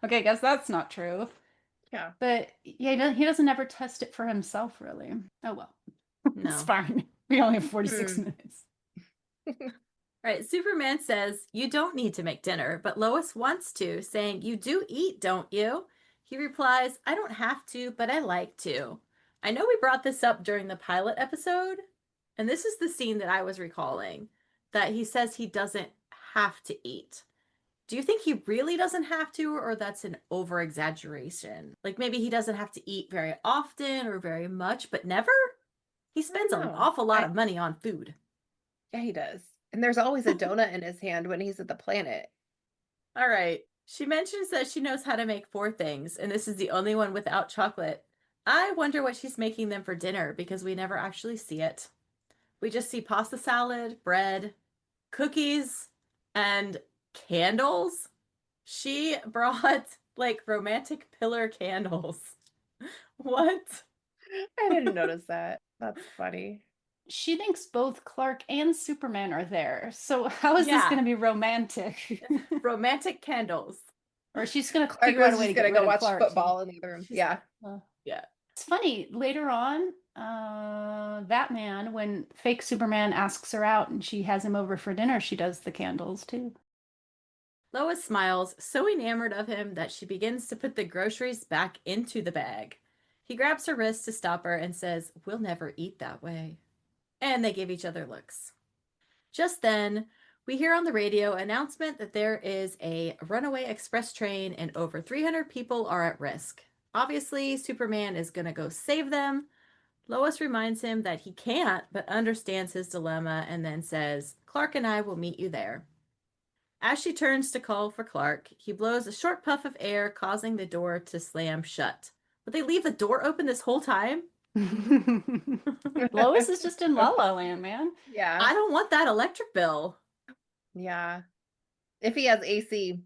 okay, I guess that's not true. Yeah. But yeah, he doesn't ever test it for himself, really. Oh, well. No. It's fine. We only have 46 minutes. Right, Superman says, you don't need to make dinner, but Lois wants to, saying, you do eat, don't you? He replies, I don't have to, but I like to. I know we brought this up during the pilot episode, and this is the scene that I was recalling, that he says he doesn't have to eat. Do you think he really doesn't have to, or that's an over-exaggeration? Like maybe he doesn't have to eat very often or very much, but never? He spends an know. awful lot of money on food. Yeah, he does. And there's always a donut in his hand when he's at the planet. All right. She mentions that she knows how to make 4 things, and this is the only one without chocolate. I wonder what she's making them for dinner because we never actually see it. We just see pasta salad, bread, cookies, and candles. She brought like romantic pillar candles. What? I didn't notice that. That's funny. She thinks both Clark and Superman are there. So how is this Yeah. going to be romantic? Romantic candles. Or she's going to Clark figure out was a way to just get gonna rid go of watch Clark. football in the other room. She's- Yeah. Yeah. It's funny, later on, Batman, when fake Superman asks her out and she has him over for dinner, she does the candles too. Lois smiles, so enamored of him that she begins to put the groceries back into the bag. He grabs her wrist to stop her and says, "We'll never eat that way." And they give each other looks. Just then, we hear on the radio announcement that there is a runaway express train and over 300 people are at risk. Obviously, Superman is going to go save them. Lois reminds him that he can't, but understands his dilemma and then says, "Clark and I will meet you there." As she turns to call for Clark, he blows a short puff of air, causing the door to slam shut. Would they leave the door open this whole time? Lois is just in La La Land, man. Yeah. I don't want that electric bill. Yeah. If he has AC.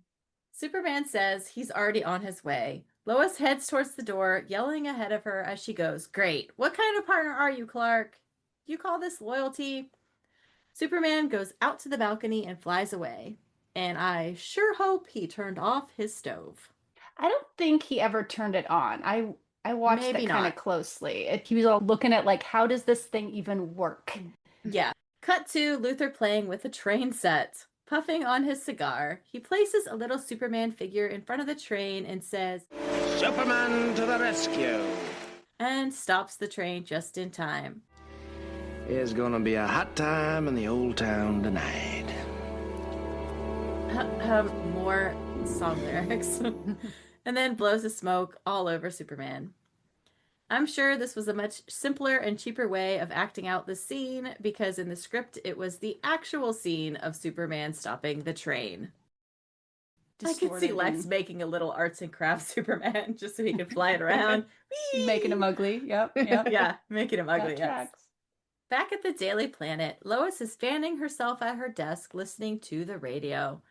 Superman says he's already on his way. Lois heads towards the door, yelling ahead of her as she goes, "Great. What kind of partner are you, Clark? You call this loyalty?" Superman goes out to the balcony and flies away. And I sure hope he turned off his stove. I don't think he ever turned it on. I watched Maybe it kind not. of closely. He was all looking at like, how does this thing even work? Yeah. Cut to Luthor playing with a train set. Puffing on his cigar, he places a little Superman figure in front of the train and says, Superman to the rescue. and stops the train just in time. It's gonna be a hot time in the old town tonight. More song lyrics. And then blows the smoke all over Superman. I'm sure this was a much simpler and cheaper way of acting out the scene because in the script it was the actual scene of Superman stopping the train. I could see Lex making a little arts and crafts Superman just so he could fly it around. Making him ugly. Yep. Yeah, making him ugly. That Yes. tracks. Back at the Daily Planet, Lois is fanning herself at her desk listening to the radio.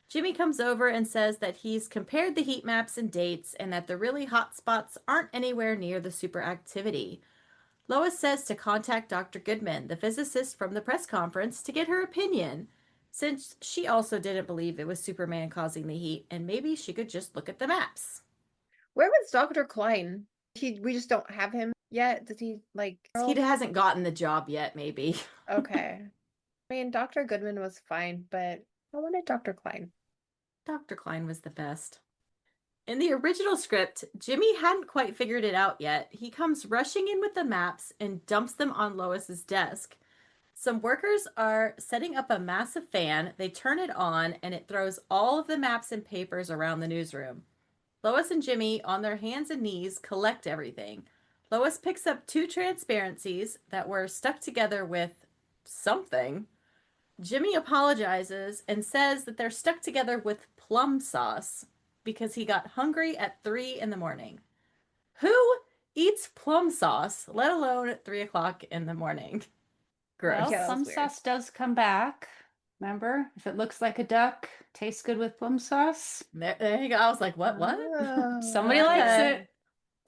Jimmy comes over and says that he's compared the heat maps and dates and that the really hot spots aren't anywhere near the superactivity. Lois says to contact Dr. Goodman, the physicist from the press conference, to get her opinion, since she also didn't believe it was Superman causing the heat and maybe she could just look at the maps. Where was Dr. Klein? We just don't have him yet. Does he like? He hasn't gotten the job yet, maybe. Okay. I mean, Dr. Goodman was fine, but I wanted Dr. Klein. Dr. Klein was the best. In the original script, Jimmy hadn't quite figured it out yet. He comes rushing in with the maps and dumps them on Lois's desk. Some workers are setting up a massive fan. They turn it on and it throws all of the maps and papers around the newsroom. Lois and Jimmy, on their hands and knees, collect everything. Lois picks up 2 transparencies that were stuck together with something. Jimmy apologizes and says that they're stuck together with plum sauce because he got hungry at 3 a.m. Who eats plum sauce, let alone at 3 o'clock in the morning? Gross. Well, Yeah, plum weird. sauce does come back. Remember? If it looks like a duck, tastes good with plum sauce. There you go. I was like, what? Oh, Somebody likes okay. it.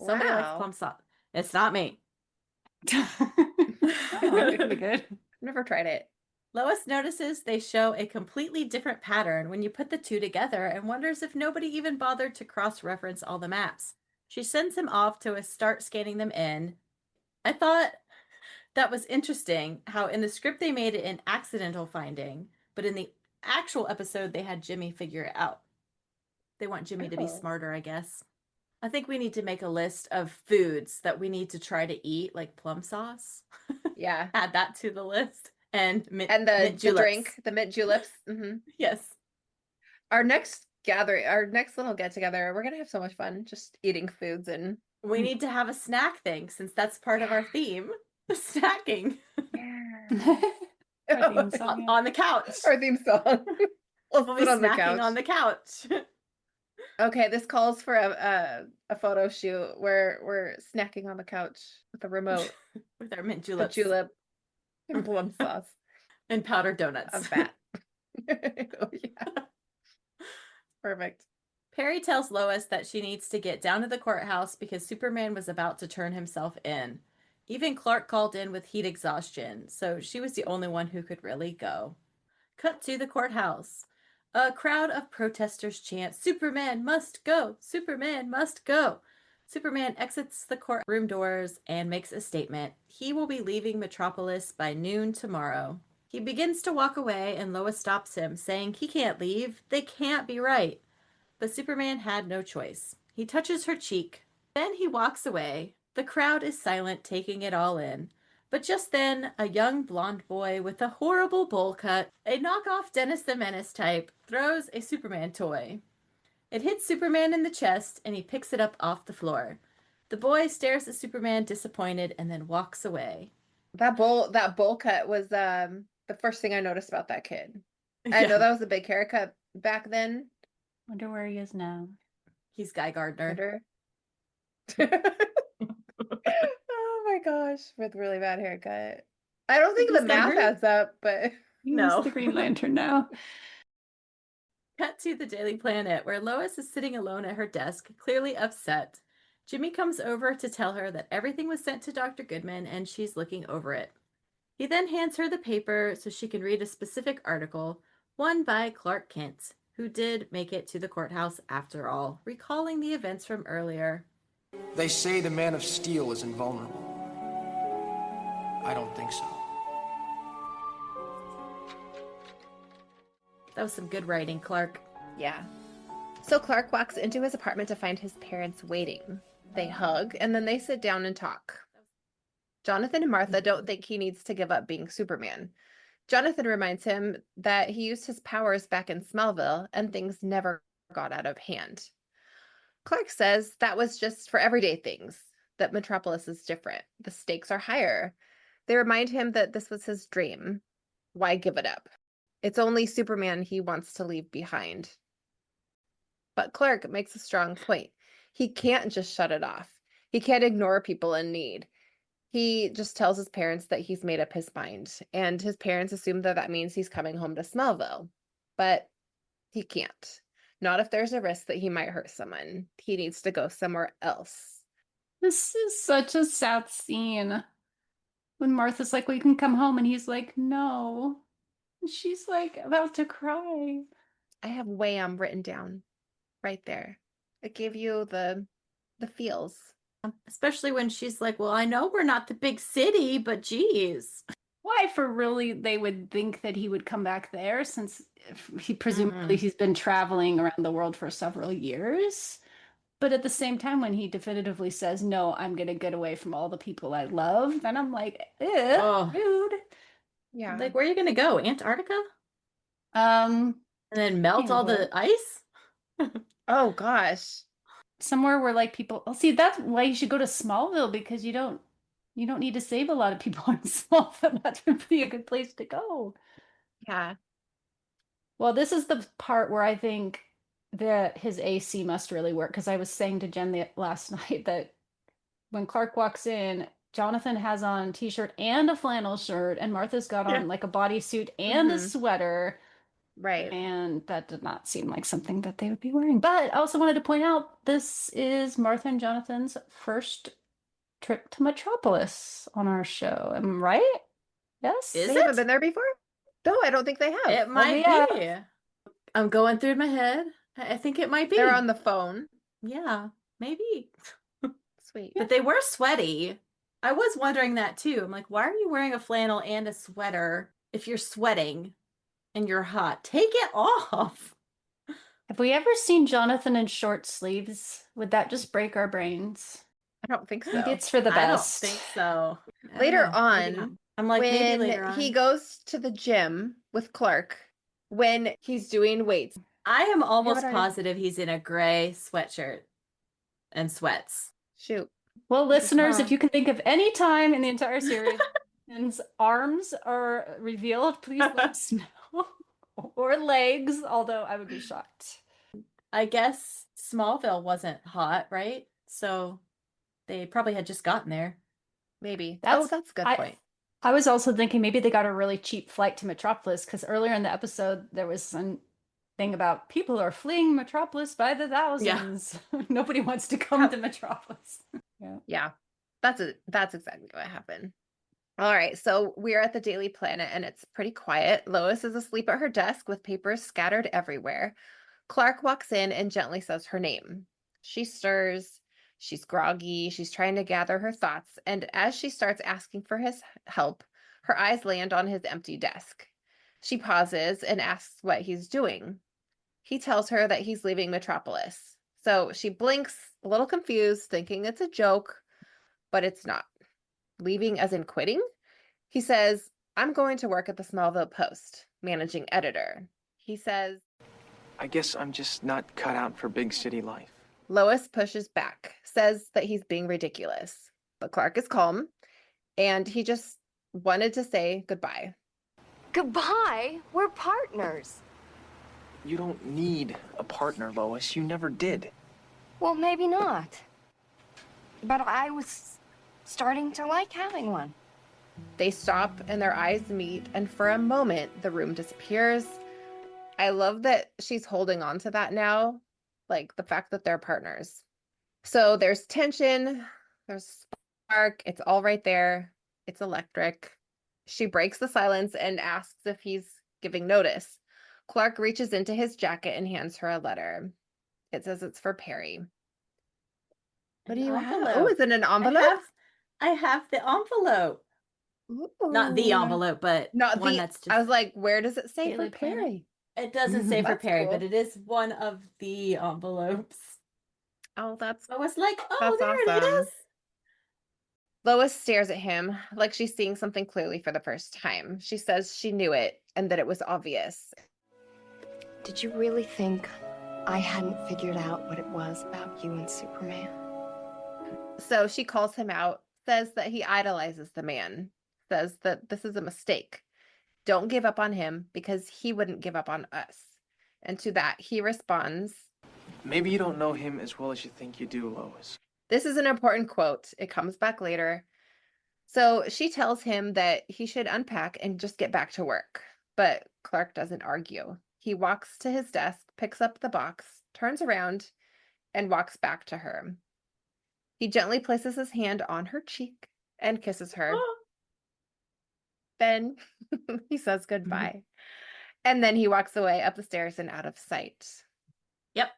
Somebody likes wow. plum sauce. It's not me. Oh, it could be good. I've never tried it. Lois notices they show a completely different pattern when you put the 2 together and wonders if nobody even bothered to cross-reference all the maps. She sends him off to start scanning them in. I thought that was interesting how in the script they made it an accidental finding, but in the actual episode they had Jimmy figure it out. They want Jimmy to be Oh. smarter, I guess. I think we need to make a list of foods that we need to try to eat, like plum sauce. Yeah. Add that to the list. And mint The juleps. drink, the mint juleps. Hmm. Yes. Our next little get together, we're gonna have so much fun just eating foods and We need to have a snack thing since that's part of our theme. Snacking. Our theme song, yeah. On the couch. our theme song. We'll We'll be sit on the snacking couch. on the couch. Okay, this calls for a photo shoot where we're snacking on the couch with a remote, With our mint a juleps. julep, and plum sauce, And powdered donuts. a bat. Oh, yeah. Perfect. Perry tells Lois that she needs to get down to the courthouse because Superman was about to turn himself in. Even Clark called in with heat exhaustion, so she was the only one who could really go. Cut to the courthouse. A crowd of protesters chant, "Superman must go! Superman must go!" Superman exits the courtroom doors and makes a statement. He will be leaving Metropolis by noon tomorrow. He begins to walk away, and Lois stops him, saying he can't leave. They can't be right. But Superman had no choice. He touches her cheek. Then he walks away. The crowd is silent, taking it all in. But just then, a young blonde boy with a horrible bowl cut, a knockoff Dennis the Menace type, throws a Superman toy. It hits Superman in the chest, and he picks it up off the floor. The boy stares at Superman disappointed and then walks away. That bowl cut was the first thing I noticed about that kid. I know that was a big haircut back then. Wonder where he is now. He's Guy Gardner. Oh my gosh, with really bad haircut. I don't think He's the math Gardner? adds up, but He's No. the Green Lantern now. Cut to the Daily Planet, where Lois is sitting alone at her desk, clearly upset. Jimmy comes over to tell her that everything was sent to Dr. Goodman and she's looking over it. He then hands her the paper so she can read a specific article, one by Clark Kent, who did make it to the courthouse after all, recalling the events from earlier. They say the Man of Steel is invulnerable. I don't think so. That was some good writing, Clark. yeah. So Clark walks into his apartment to find his parents waiting. They hug, and then they sit down and talk. Jonathan and Martha don't think he needs to give up being Superman. Jonathan reminds him that he used his powers back in Smallville, and things never got out of hand. Clark says that was just for everyday things, that Metropolis is different. The stakes are higher. They remind him that this was his dream. Why give it up? It's only Superman he wants to leave behind. But Clark makes a strong point. He can't just shut it off. He can't ignore people in need. He just tells his parents that he's made up his mind, and his parents assume that that means he's coming home to Smallville. But he can't. Not if there's a risk that he might hurt someone. He needs to go somewhere else. This is such a sad scene. When Martha's like, well, you can come home, and he's like, no. And she's like about to cry. I have Wham written down right there. It gave you the feels. Especially when she's like, well, I know we're not the big city, but geez. Why, for really, they would think that he would come back there, since he presumably he's been traveling around the world for several years. But at the same time, when he definitively says, no, I'm going to get away from all the people I love, then I'm like, rude. Yeah. Like, where are you going to go? Antarctica? And then melt all the ice? Oh, gosh. Somewhere where like people, see, that's why you should go to Smallville, because you don't need to save a lot of people in Smallville. That would be a good place to go. Yeah. Well, this is the part where I think that his AC must really work, because I was saying to Jen last night that when Clark walks in, Jonathan has on a t-shirt and a flannel shirt, and Martha's got on like a bodysuit and a sweater. Right. And that did not seem like something that they would be wearing. But I also wanted to point out, this is Martha and Jonathan's first trip to Metropolis on our show. Am I right? Yes? Is They it? haven't been there before? No, I don't think they have. It might be. I'm going through my head. I think it might be. They're on the phone. Yeah, maybe. Sweet. But they were sweaty. I was wondering that too. I'm like, why are you wearing a flannel and a sweater if you're sweating and you're hot? Take it off. Have we ever seen Jonathan in short sleeves? Would that just break our brains? I don't think so. Maybe it's for the best. I don't think so. I Later don't know. Maybe not. on, I'm like, maybe when later on. he goes to the gym with Clark, when he's doing weights. I am almost what I- positive he's in a gray sweatshirt and sweats. Shoot. Well, listeners, Huh. if you can think of any time in the entire series his arms are revealed, please let us know. Or legs, although I would be shocked. I guess Smallville wasn't hot, right? So they probably had just gotten there. Maybe. That's- That's a good I- point. I was also thinking maybe they got a really cheap flight to Metropolis, because earlier in the episode there was some thing about people are fleeing Metropolis by the thousands. Nobody wants to come to Metropolis. Yeah. That's exactly what happened. All right, so we're at the Daily Planet and it's pretty quiet. Lois is asleep at her desk with papers scattered everywhere. Clark walks in and gently says her name. She stirs. She's groggy. She's trying to gather her thoughts. And as she starts asking for his help, Her eyes land on his empty desk. She pauses and asks what he's doing. He tells her that he's leaving Metropolis. So she blinks, a little confused, thinking it's a joke, but it's not. Leaving as in quitting? He says, I'm going to work at the Smallville Post, managing editor. He says, I guess I'm just not cut out for big city life. Lois pushes back, says that he's being ridiculous. But Clark is calm, and he just wanted to say goodbye. Goodbye? We're partners. You don't need a partner, Lois. You never did. Well, maybe not. But I was starting to like having one. They stop and their eyes meet, and for a moment, the room disappears. I love that she's holding on to that now, like the fact that they're partners. So there's tension, there's spark, it's all right there. It's electric. She breaks the silence and asks if he's giving notice. Clark reaches into his jacket and hands her a letter. It says it's for Perry. What do you have? Oh, is it an envelope? I have the envelope. Ooh. Not the envelope, but not one the, that's just. I was like, where does it say Daily for Planet? Perry? It doesn't say for That's Perry, cool. but it is one of the envelopes. Oh, that's I was like, oh, That's there it awesome. is. Lois stares at him like she's seeing something clearly for the first time. She says she knew it and that it was obvious. Did you really think I hadn't figured out what it was about you and Superman? So she calls him out, says that he idolizes the man, says that this is a mistake. Don't give up on him because he wouldn't give up on us. And to that, he responds, Maybe you don't know him as well as you think you do, Lois. this is an important quote. It comes back later. So she tells him that he should unpack and just get back to work. But Clark doesn't argue. He walks to his desk, picks up the box, turns around, and walks back to her. He gently places his hand on her cheek and kisses her. Then he says goodbye. And then he walks away up the stairs and out of sight. Yep.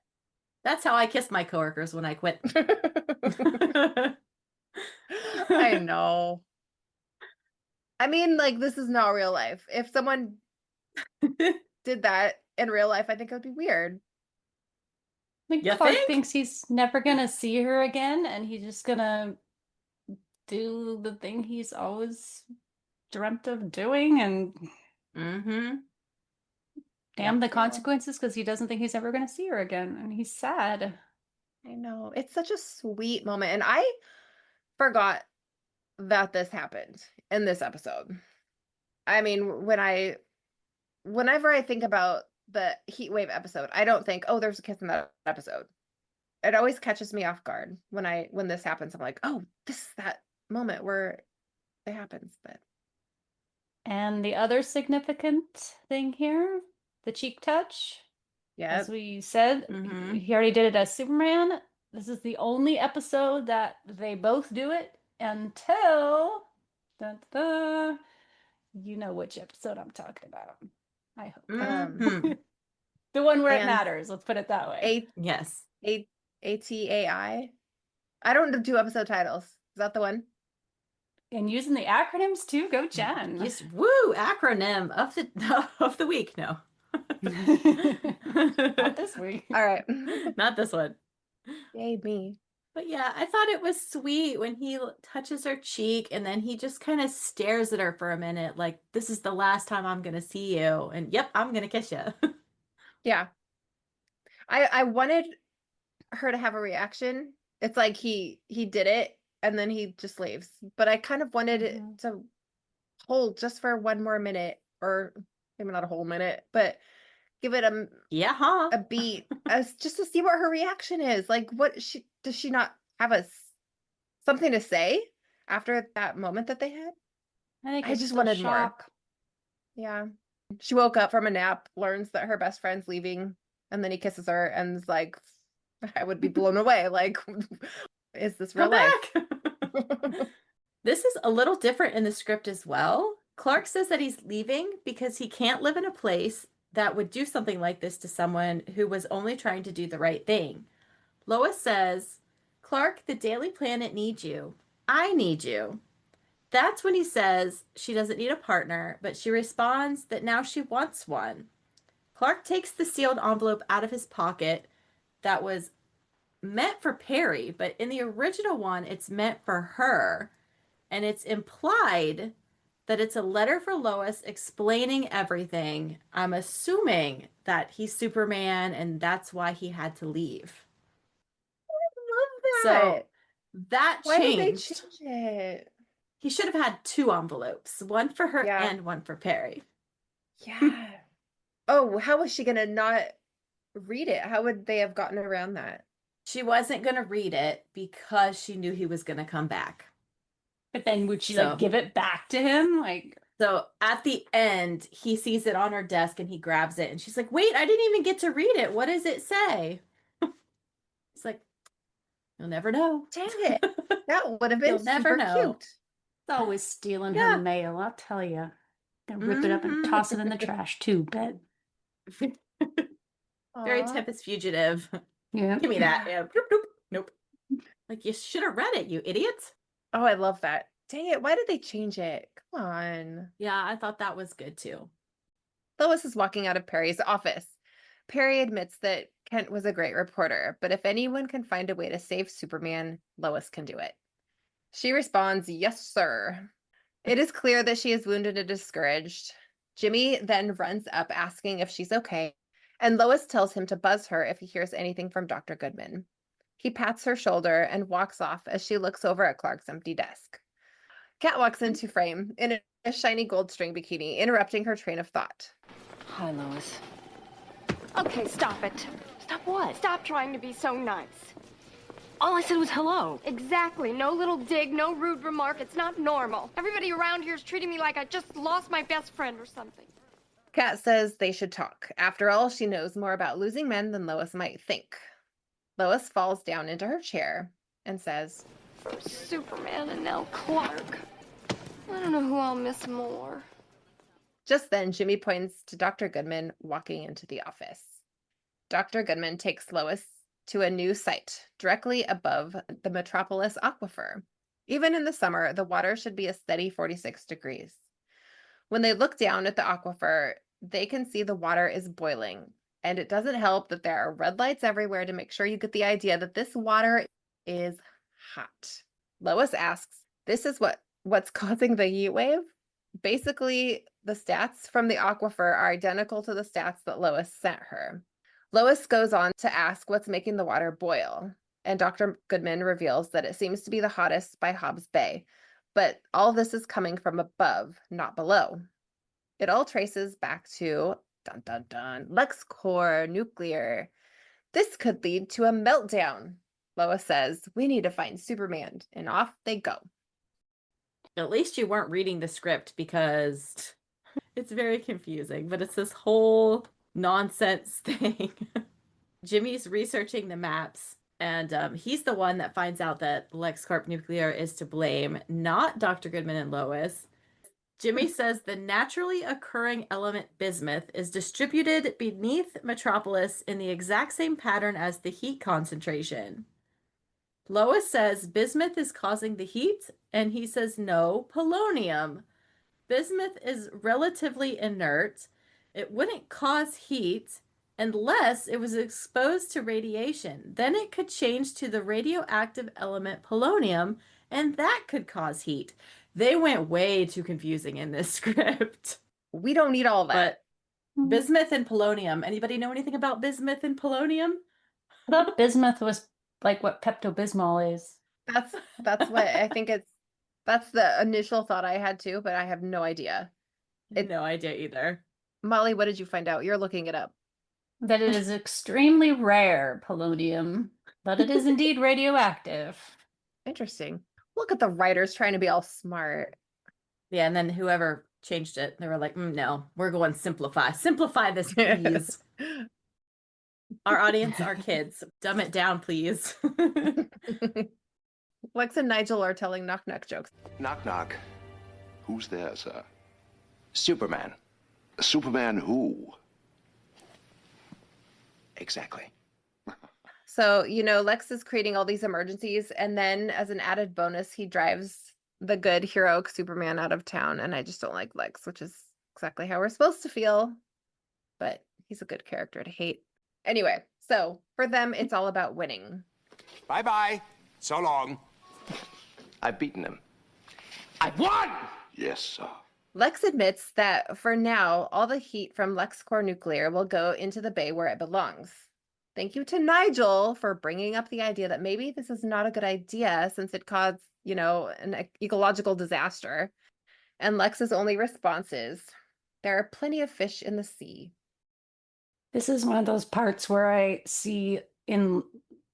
That's how I kiss my coworkers when I quit. I know. I mean, like, this is not real life. If someone did that in real life, I think it would be weird. Like You Clark think? thinks he's never gonna see her again, and he's just gonna do the thing he's always dreamt of doing, and Mm-hmm. damn the consequences because he doesn't think he's ever gonna see her again, and he's sad. I know. It's such a sweet moment. And I forgot that this happened in this episode. I mean, whenever I think about the heatwave episode, I don't think, oh, there's a kiss in that episode. It always catches me off guard when this happens. I'm like, oh, this is that moment where it happens. But And the other significant thing here, the cheek touch. yeah, As we said, Mhm. he already did it as Superman. This is the only episode that they both do it until you know which episode I'm talking about. I hope. Mhm. The one where it and matters, let's put it that way. Yes. ATAI. I don't do episode titles. Is that the one? And using the acronyms too, go Jen. Yes. Woo! Acronym of the of the week. No. Not this week. All right. Not this one. Yay, me. But yeah, I thought it was sweet when he touches her cheek and then he just kind of stares at her for a minute, like, this is the last time I'm gonna see you. And yep, I'm gonna kiss you. Yeah. I wanted her to have a reaction. It's like he did it and then he just leaves. But I kind of wanted it to hold just for one more minute, or maybe not a whole minute, but give it a beat as just to see what her reaction is. Like, does she not have something to say after that moment that they had? I think I it's just the wanted more. shock. Yeah. She woke up from a nap, learns that her best friend's leaving, and then he kisses her and is like, I would be blown away. Like, is this real Come life? This is a little different in the script as well. Clark says that he's leaving because he can't live in a place that would do something like this to someone who was only trying to do the right thing. Lois says, Clark, the Daily Planet needs you. I need you. That's when he says she doesn't need a partner, but she responds that now she wants one. Clark takes the sealed envelope out of his pocket that was meant for Perry, but in the original one, it's meant for her. And it's implied that it's a letter for Lois explaining everything. I'm assuming that he's Superman and that's why he had to leave. I love So that. that Why did they changed. change it? He should have had 2 envelopes, one for her Yeah. and one for Perry. Yeah. Oh, how was she gonna not read it? How would they have gotten around that? She wasn't going to read it because she knew he was going to come back. But then would she So- like give it back to him? Like, So at the end, he sees it on her desk and he grabs it and she's like, wait, I didn't even get to read it. What does it say? It's like, you'll never know. Dang it. That would have been You'll never super know. cute. it's always stealing Yeah. her mail, I'll tell you. Gonna rip it up and toss it in the trash too, bet. Very Aw. Tempest Fugitive. Yeah. Give me that. Yeah. Nope, nope, nope. Like, you should have read it, you idiot. Oh, I love that. Dang it. Why did they change it? Come on. Yeah, I thought that was good too. Lois is walking out of Perry's office. Perry admits that Kent was a great reporter, but if anyone can find a way to save Superman, Lois can do it. She responds, yes, sir. It is clear that she is wounded and discouraged. Jimmy then runs up asking if she's okay, and Lois tells him to buzz her if he hears anything from Dr. Goodman. He pats her shoulder and walks off as she looks over at Clark's empty desk. Kat walks into frame in a shiny gold string bikini, interrupting her train of thought. Hi, Lois. Okay, stop it. Stop what? Stop trying to be so nice. All I said was hello. Exactly. No little dig, no rude remark. It's not normal. Everybody around here is treating me like I just lost my best friend or something. Kat says they should talk. After all, she knows more about losing men than Lois might think. Lois falls down into her chair and says, First Superman and now Clark. I don't know who I'll miss more. Just then, Jimmy points to Dr. Goodman walking into the office. Dr. Goodman takes Lois to a new site directly above the Metropolis aquifer. Even in the summer, the water should be a steady 46 degrees. When they look down at the aquifer, they can see the water is boiling, and it doesn't help that there are red lights everywhere to make sure you get the idea that this water is hot. Lois asks, this is what's causing the heat wave? Basically, the stats from the aquifer are identical to the stats that Lois sent her. Lois goes on to ask what's making the water boil, and Dr. Goodman reveals that it seems to be the hottest by Hobbs Bay, but all this is coming from above, not below. It all traces back to, dun dun dun, LexCorp nuclear. This could lead to a meltdown. Lois says, we need to find Superman, and off they go. At least you weren't reading the script because it's very confusing, but it's this whole nonsense thing. Jimmy's researching the maps, and he's the one that finds out that LexCorp Nuclear is to blame, not Dr. Goodman and Lois. Jimmy says the naturally occurring element bismuth is distributed beneath Metropolis in the exact same pattern as the heat concentration. Lois says bismuth is causing the heat, and he says no, polonium. Bismuth is relatively inert. It wouldn't cause heat unless it was exposed to radiation. Then it could change to the radioactive element polonium, and that could cause heat. They went way too confusing in this script. We don't need all that. But bismuth and polonium. Anybody know anything about bismuth and polonium? I thought bismuth was like what Pepto-Bismol is. That's what I think that's the initial thought I had too, but I have no idea. No idea either. Molly, what did you find out? You're looking it up. That it is extremely rare polonium, but it is indeed radioactive. Interesting. Look at the writers trying to be all smart. Yeah, and then whoever changed it, they were like, no, we're going simplify. Simplify this, please. Our audience, our kids. Dumb it down, please. Lex and Nigel are telling knock-knock jokes. Knock, knock. Who's there, sir? Superman. Superman who? Exactly. So, Lex is creating all these emergencies, and then as an added bonus, he drives the good heroic Superman out of town, and I just don't like Lex, which is exactly how we're supposed to feel. But he's a good character to hate. Anyway, so for them, it's all about winning. Bye-bye. So long. I've beaten him. I've won! Yes, sir. Lex admits that for now, all the heat from LexCorp Nuclear will go into the bay where it belongs. Thank you to Nigel for bringing up the idea that maybe this is not a good idea since it caused, an ecological disaster. And Lex's only response is, there are plenty of fish in the sea. This is one of those parts where I see in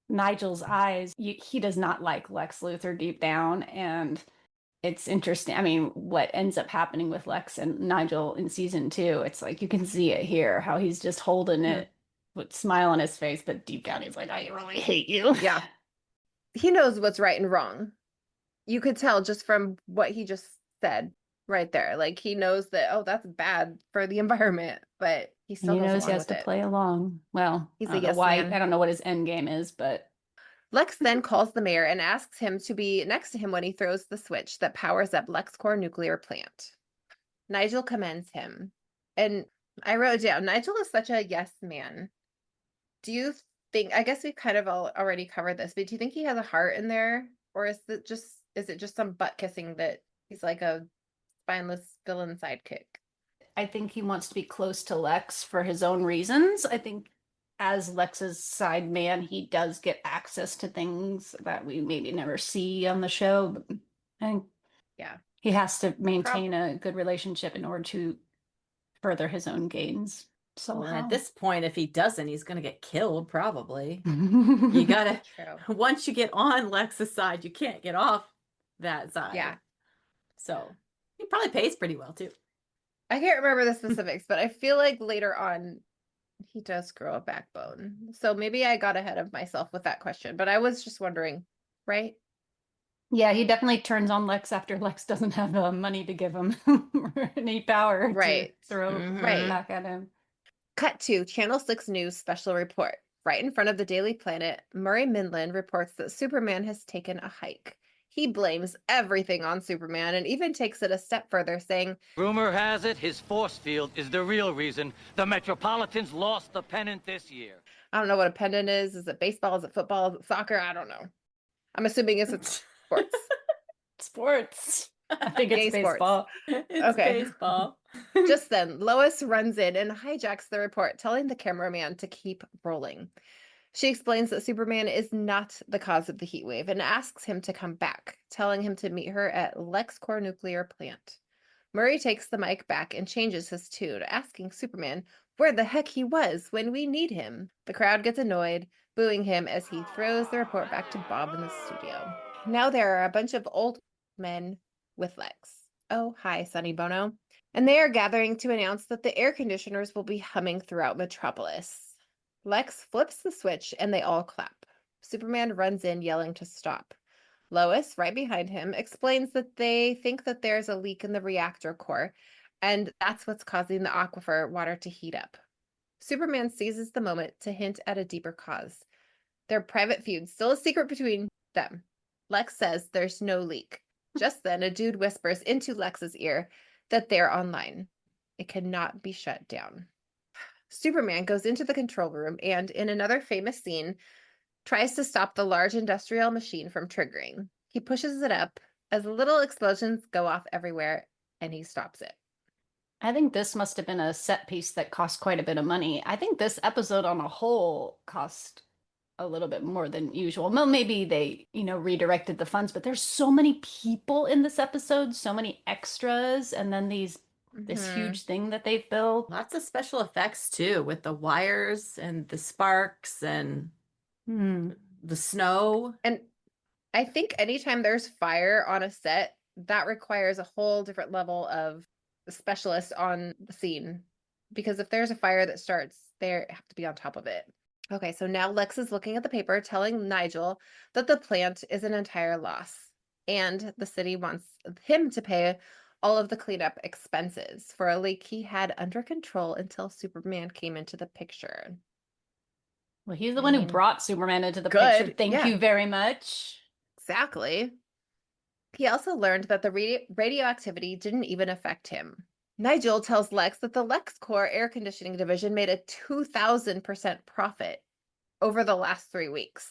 Nigel's eyes, he does not like Lex Luthor deep down. And it's interesting. I mean, what ends up happening with Lex and Nigel in season 2, it's like you can see it here, how he's just holding it with a smile on his face, but deep down he's like, I really hate you. Yeah. He knows what's right and wrong. You could tell just from what he just said right there. Like he knows that, oh, that's bad for the environment, but he still knows he has with to it. play along. Well, He's I a don't know yes why. man. I don't know what his end game is, but Lex then calls the mayor and asks him to be next to him when he throws the switch that powers up LexCorp Nuclear Plant. Nigel commends him. And I wrote down, Nigel is such a yes man. Do you think, I guess we kind of already covered this, but do you think he has a heart in there? Or is it just some butt kissing that he's like a spineless villain sidekick? I think he wants to be close to Lex for his own reasons. I think as Lex's side man, he does get access to things that we maybe never see on the show. But I think he has to maintain a good relationship in order to further his own gains. So well, at this point, if he doesn't, he's going to get killed probably. You gotta, once you get on Lex's side, you can't get off that side. Yeah. So he probably pays pretty well too. I can't remember the specifics, but I feel like later on he does grow a backbone. So maybe I got ahead of myself with that question, but I was just wondering, right? Yeah, he definitely turns on Lex after Lex doesn't have money to give him or any power to throw back at him. Cut to Channel 6 News special report. Right in front of the Daily Planet, Murray Minland reports that Superman has taken a hike. He blames everything on Superman and even takes it a step further, saying, Rumor has it his force field is the real reason the Metropolitans lost the pennant this year. I don't know what a pennant is. Is it baseball? Is it football? Is it soccer? I don't know. I'm assuming it's sports. Sports. I think it's baseball. It's baseball. Just then, Lois runs in and hijacks the report, telling the cameraman to keep rolling. She explains that Superman is not the cause of the heat wave and asks him to come back, telling him to meet her at LexCorp Nuclear Plant. Murray takes the mic back and changes his tune, asking Superman where the heck he was when we need him. The crowd gets annoyed, booing him as he throws the report back to Bob in the studio. Now there are a bunch of old men with Lex. Oh, hi, Sonny Bono. And they are gathering to announce that the air conditioners will be humming throughout Metropolis. Lex flips the switch and they all clap. Superman runs in yelling to stop. Lois, right behind him, explains that they think that there's a leak in the reactor core, and that's what's causing the aquifer water to heat up. Superman seizes the moment to hint at a deeper cause. Their private feud, still a secret between them. Lex says there's no leak. Just then, a dude whispers into Lex's ear that they're online. It cannot be shut down. Superman goes into the control room and, in another famous scene, tries to stop the large industrial machine from triggering. He pushes it up as little explosions go off everywhere, and he stops it. I think this must have been a set piece that cost quite a bit of money. I think this episode on a whole cost a little bit more than usual. Well, maybe they, redirected the funds, but there's so many people in this episode, so many extras, and then this huge thing that they've built. Lots of special effects too, with the wires and the sparks and the snow. And I think anytime there's fire on a set, that requires a whole different level of specialists on the scene. Because if there's a fire that starts, they have to be on top of it. Okay, so now Lex is looking at the paper, telling Nigel that the plant is an entire loss. And the city wants him to pay all of the cleanup expenses for a leak he had under control until Superman came into the picture. Well, he's the one who brought Superman into the picture. Thank you very much. Exactly. He also learned that the radioactivity didn't even affect him. Nigel tells Lex that the LexCorp air conditioning division made a 2,000% profit over the last 3 weeks.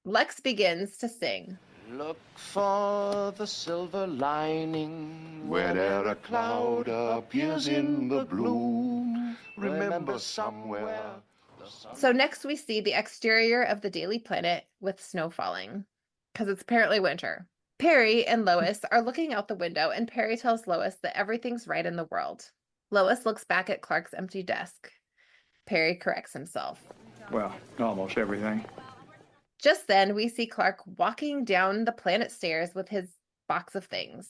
Lex begins to sing. Look for the silver lining Whene'er a cloud appears in the blue, remember somewhere. So next we see the exterior of the Daily Planet with snow falling, because it's apparently winter. Perry and Lois are looking out the window, and Perry tells Lois that everything's right in the world. Lois looks back at Clark's empty desk. Perry corrects himself. Well, almost everything. Just then, we see Clark walking down the planet stairs with his box of things.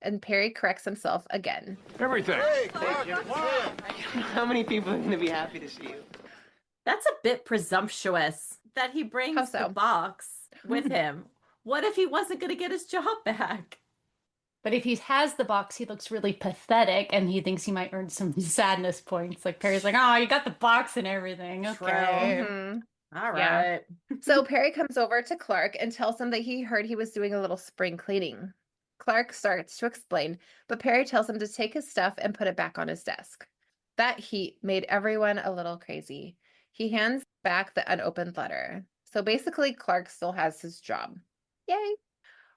And Perry corrects himself again. Everything. Hey, Clark, how many people are going to be happy to see you? That's a bit presumptuous that he brings How so? the box with him. What if he wasn't going to get his job back? But if he has the box, he looks really pathetic and he thinks he might earn some sadness points. Like Perry's like, oh, you got the box and everything. Okay. Mhm. All Yeah. right. So Perry comes over to Clark and tells him that he heard he was doing a little spring cleaning. Clark starts to explain, but Perry tells him to take his stuff and put it back on his desk. That heat made everyone a little crazy. He hands back the unopened letter. So basically, Clark still has his job. Yay!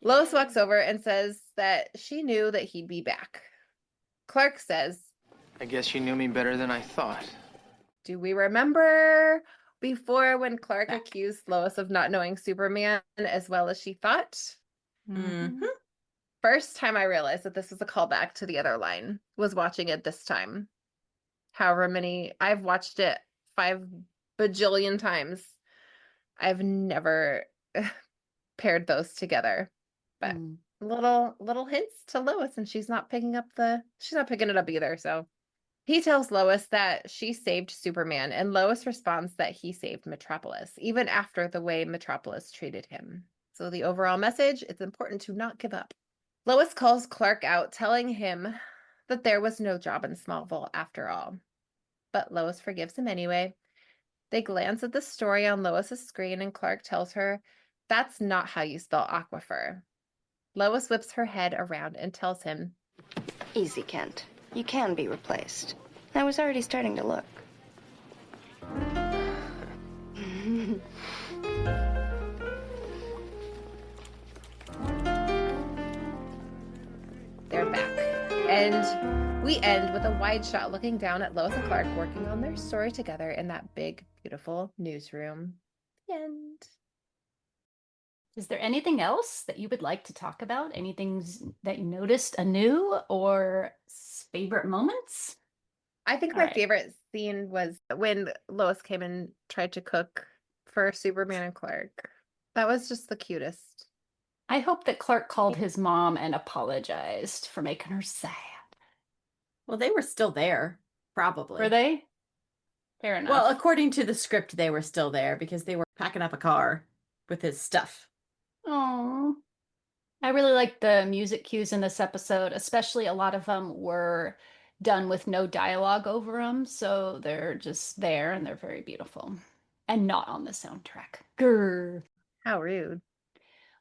Lois walks over and says that she knew that he'd be back. Clark says, I guess you knew me better than I thought. do we remember before when Clark accused Lois of not knowing Superman as well as she thought? Mm-hmm. First time I realized that this was a callback to the other line was watching it this time. However many, I've watched it 5 bajillion times. I've never paired those together. But little hints to Lois, and she's not picking it up either. So he tells Lois that she saved Superman, and Lois responds that he saved Metropolis, even after the way Metropolis treated him. So the overall message, it's important to not give up. Lois calls Clark out, telling him that there was no job in Smallville after all. But Lois forgives him anyway. They glance at the story on Lois's screen, and Clark tells her that's not how you spell aquifer. Lois whips her head around and tells him, Easy, Kent. You can be replaced. I was already starting to look. They're back. And we end with a wide shot looking down at Lois and Clark working on their story together in that big, beautiful newsroom. The end. Is there anything else that you would like to talk about? Anything that you noticed anew or favorite moments? I think my favorite scene was when Lois came and tried to cook for Superman and Clark. That was just the cutest. I hope that Clark called his mom and apologized for making her sad. Well, they were still there, probably. Were they? Fair enough. Well, according to the script, they were still there because they were packing up a car with his stuff. Oh, I really like the music cues in this episode, especially a lot of them were done with no dialogue over them, so they're just there and they're very beautiful and not on the soundtrack. Grr. How rude.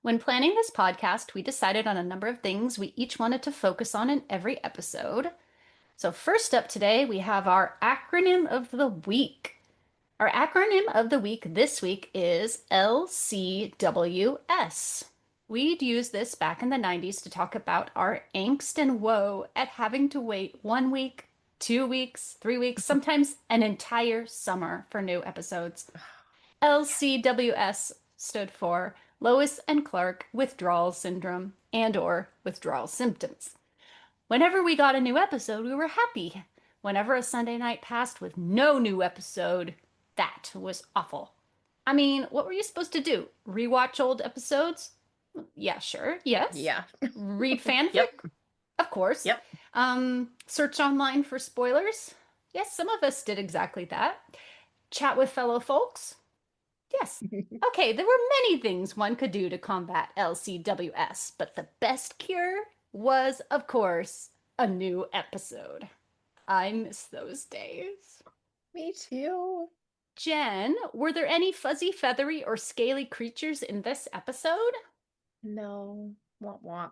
When planning this podcast, we decided on a number of things we each wanted to focus on in every episode. So first up today, we have our acronym of the week. Our acronym of the week this week is LCWS. We'd used this back in the 90s to talk about our angst and woe at having to wait 1 week, 2 weeks, 3 weeks, sometimes an entire summer for new episodes. LCWS stood for Lois and Clark Withdrawal Syndrome and/or Withdrawal Symptoms. Whenever we got a new episode, we were happy. Whenever a Sunday night passed with no new episode, that was awful. I mean, what were you supposed to do? Rewatch old episodes? Yeah, sure. Yes. Yeah. Read fanfic? Yep. Of course. Yep. Search online for spoilers? Yes, some of us did exactly that. Chat with fellow folks? Yes. Okay, there were many things one could do to combat LCWS, but the best cure was, of course, a new episode. I miss those days. Me too. Jen, were there any fuzzy, feathery, or scaly creatures in this episode? No. Womp womp.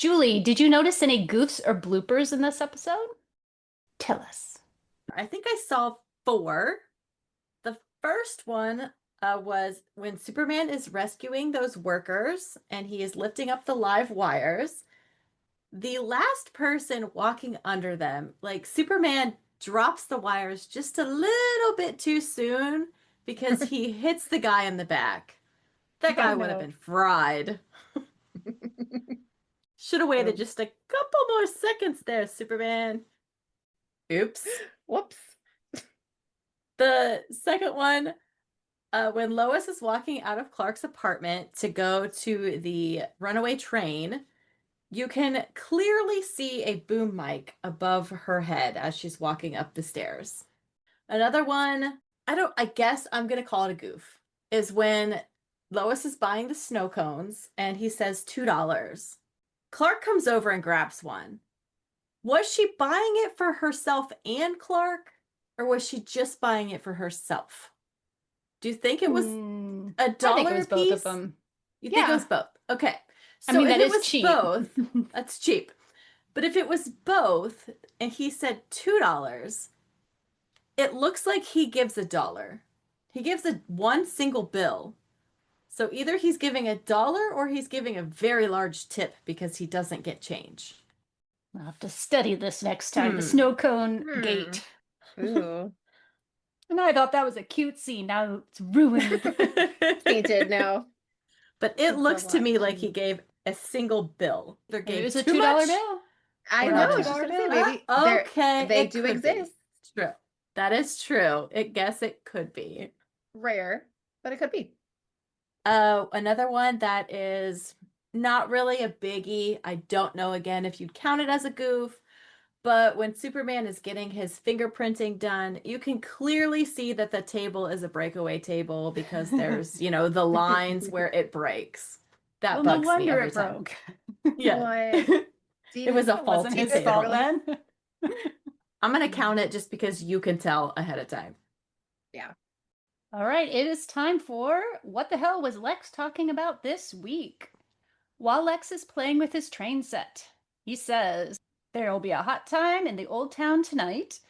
Julie, did you notice any goofs or bloopers in this episode? Tell us. I think I saw 4. The first one was when Superman is rescuing those workers and he is lifting up the live wires. The last person walking under them, like Superman drops the wires just a little bit too soon because he hits the guy in the back. That guy would have been fried. Should have waited just a couple more seconds there, Superman. Oops. Whoops. The second one, when Lois is walking out of Clark's apartment to go to the runaway train, you can clearly see a boom mic above her head as she's walking up the stairs. Another one, I guess I'm going to call it a goof, is when Lois is buying the snow cones and he says $2. Clark comes over and grabs one. Was she buying it for herself and Clark, or was she just buying it for herself? Do you think it was $1 I think it was piece? both of them. You think it was both? Okay. So I mean, if that it is was cheap. both, that's cheap. But if it was both and he said $2, it looks like he gives $1. He gives one single bill. So either he's giving $1 or he's giving a very large tip because he doesn't get change. I'll have to study this next time. The snow cone gate. Ooh. And I thought that was a cute scene. Now it's ruined. Tainted now. But it looks to me like he gave a single bill. Either gave It was a too $2 much, bill. I or know. not I $2 was just gonna say, bill. maybe Okay, they it do could be. exist. True. That is true. I guess it could be. Rare, but it could be. Another one that is not really a biggie. I don't know again if you'd count it as a goof, but when Superman is getting his fingerprinting done, you can clearly see that the table is a breakaway table because there's, the lines where it breaks. That Well, bugs no me wonder every it time. broke. Yeah. What? It was a It wasn't faulty his table. fault then. I'm going to count it just because you can tell ahead of time. Yeah. All right, it is time for What the Hell Was Lex Talking About This Week? While Lex is playing with his train set, he says, "There'll be a hot time in the old town tonight."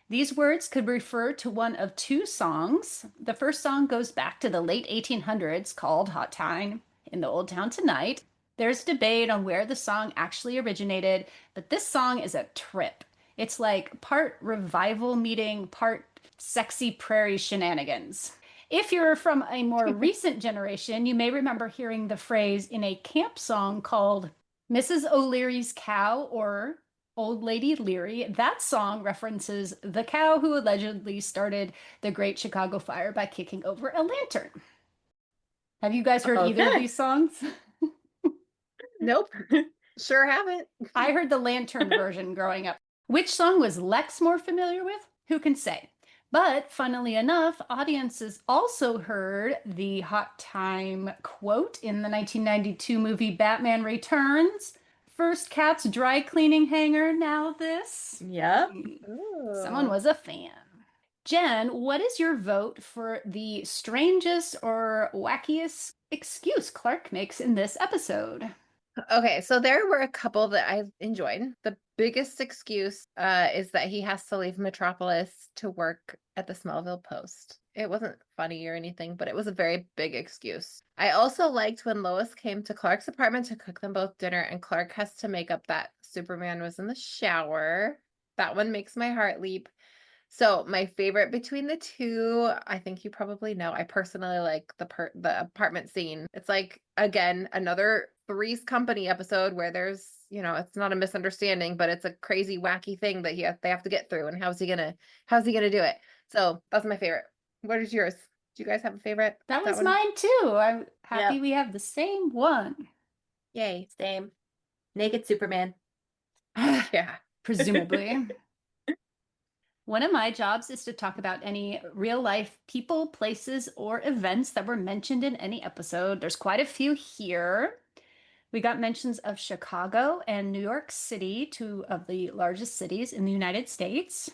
These words could refer to one of 2 songs. The first song goes back to the late 1800s called Hot Time in the Old Town Tonight. There's debate on where the song actually originated, but this song is a trip. It's like part revival meeting, part sexy prairie shenanigans. If you're from a more recent generation, you may remember hearing the phrase in a camp song called Mrs. O'Leary's Cow or Old Lady Leary. That song references the cow who allegedly started the Great Chicago Fire by kicking over a lantern. Have you guys heard either of these songs? Nope. Sure haven't. I heard the lantern version growing up. Which song was Lex more familiar with? Who can say? But funnily enough, audiences also heard the Hot Time quote in the 1992 movie Batman Returns. First cat's dry cleaning hanger, now this. Yep. Someone was a fan. Jen, what is your vote for the strangest or wackiest excuse Clark makes in this episode? Okay, so there were a couple that I enjoyed. The biggest excuse is that he has to leave Metropolis to work at the Smallville Post. It wasn't funny or anything, but it was a very big excuse. I also liked when Lois came to Clark's apartment to cook them both dinner, and Clark has to make up that Superman was in the shower. That one makes my heart leap. So my favorite between the two, I think you probably know, I personally like the apartment scene. It's like, again, another Three's Company episode where there's, it's not a misunderstanding, but it's a crazy, wacky thing that they have to get through. And how's he gonna do it? So that's my favorite. What is yours? Do you guys have a favorite? That was one? mine too. I'm happy we have the same one. Yay, same. Naked Superman. Yeah. Presumably. One of my jobs is to talk about any real life people, places, or events that were mentioned in any episode. There's quite a few here. We got mentions of Chicago and New York City, 2 of the largest cities in the United States.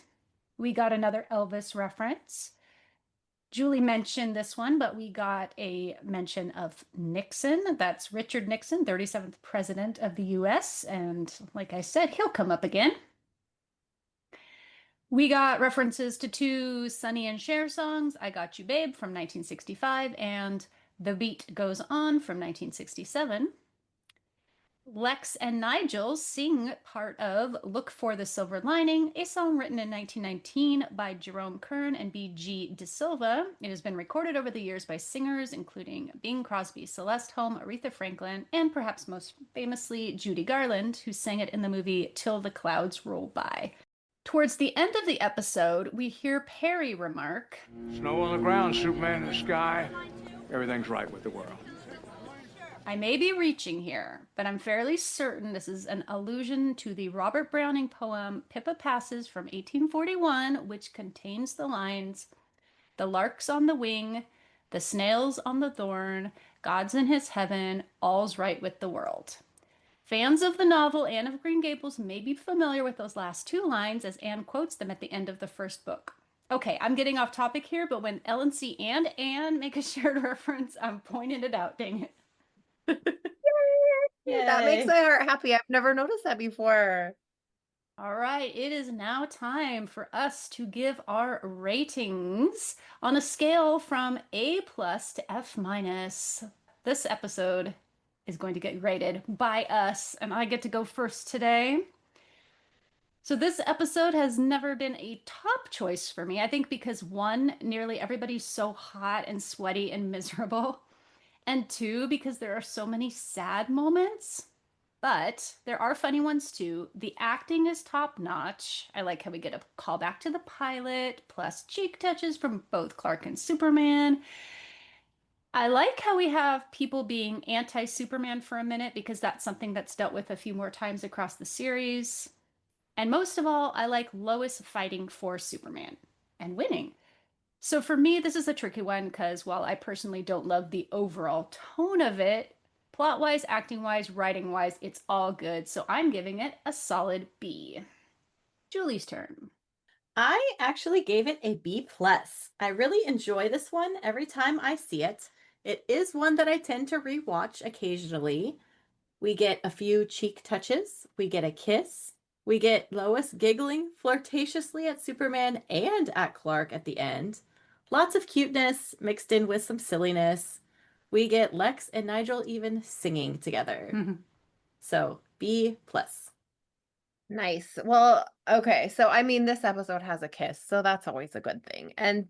We got another Elvis reference. Julie mentioned this one, but we got a mention of Nixon. That's Richard Nixon, 37th President of the US. And like I said, he'll come up again. We got references to 2 Sonny and Cher songs, I Got You Babe from 1965 and The Beat Goes On from 1967. Lex and Nigel sing part of Look for the Silver Lining, a song written in 1919 by Jerome Kern and B.G. De Silva. It has been recorded over the years by singers including Bing Crosby, Celeste Holm, Aretha Franklin, and perhaps most famously Judy Garland, who sang it in the movie Till the Clouds Roll By. Towards the end of the episode, we hear Perry remark, Snow on the ground, Superman in the sky. Everything's right with the world. I may be reaching here, but I'm fairly certain this is an allusion to the Robert Browning poem Pippa Passes from 1841, which contains the lines, "The lark's on the wing, the snail's on the thorn, God's in his heaven, all's right with the world." Fans of the novel Anne of Green Gables may be familiar with those last 2 lines as Anne quotes them at the end of the first book. Okay, I'm getting off topic here, but when Ellen-C and Anne make a shared reference, I'm pointing it out, dang it. Yay. That makes my heart happy. I've never noticed that before. All right, it is now time for us to give our ratings on a scale from A+ to F-. This episode is going to get rated by us, and I get to go first today. So this episode has never been a top choice for me. I think because 1, nearly everybody's so hot and sweaty and miserable. And 2, because there are so many sad moments. But there are funny ones too. The acting is top notch. I like how we get a call back to the pilot, plus cheek touches from both Clark and Superman. I like how we have people being anti-Superman for a minute, because that's something that's dealt with a few more times across the series. And most of all, I like Lois fighting for Superman and winning. So for me, this is a tricky one, because while I personally don't love the overall tone of it, plot-wise, acting-wise, writing-wise, it's all good. So I'm giving it a solid B. Julie's turn. I actually gave it a B+. I really enjoy this one every time I see it. It is one that I tend to rewatch occasionally. We get a few cheek touches. We get a kiss. We get Lois giggling flirtatiously at Superman and at Clark at the end. Lots of cuteness mixed in with some silliness. We get Lex and Nigel even singing together. So B+. Nice. Well, okay. So, I mean, this episode has a kiss, so that's always a good thing. And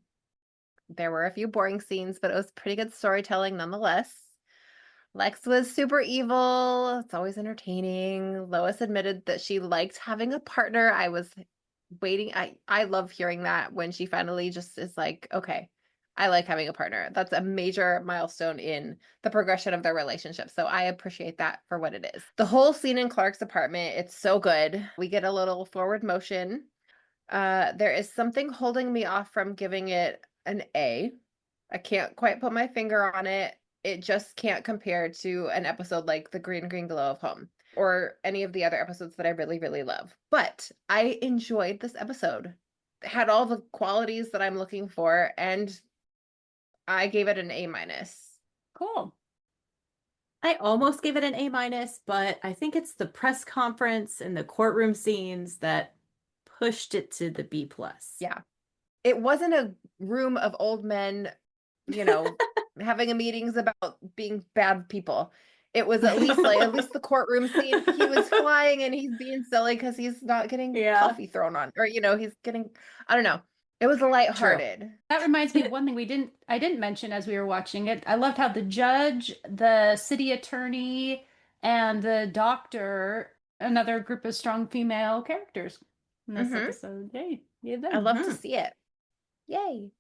there were a few boring scenes, but it was pretty good storytelling nonetheless. Lex was super evil. It's always entertaining. Lois admitted that she liked having a partner. I was waiting. I love hearing that when she finally just is like, okay, I like having a partner. That's a major milestone in the progression of their relationship. So I appreciate that for what it is. The whole scene in Clark's apartment, it's so good. We get a little forward motion. There is something holding me off from giving it an A. I can't quite put my finger on it. It just can't compare to an episode like The Green Glow of Home or any of the other episodes that I really, really love. But I enjoyed this episode. It had all the qualities that I'm looking for, and I gave it an A-. Cool. I almost gave it an A-, but I think it's the press conference and the courtroom scenes that pushed it to the B+. Yeah. It wasn't a room of old men, having meetings about being bad people. It was at least the courtroom scene. He was flying and he's being silly because he's not getting coffee thrown on, or he's getting, I don't know. It was lighthearted. True. That reminds me of one thing I didn't mention as we were watching it. I loved how the judge, the city attorney, and the doctor, another group of strong female characters in this episode. Yay. I love to see it. Yay.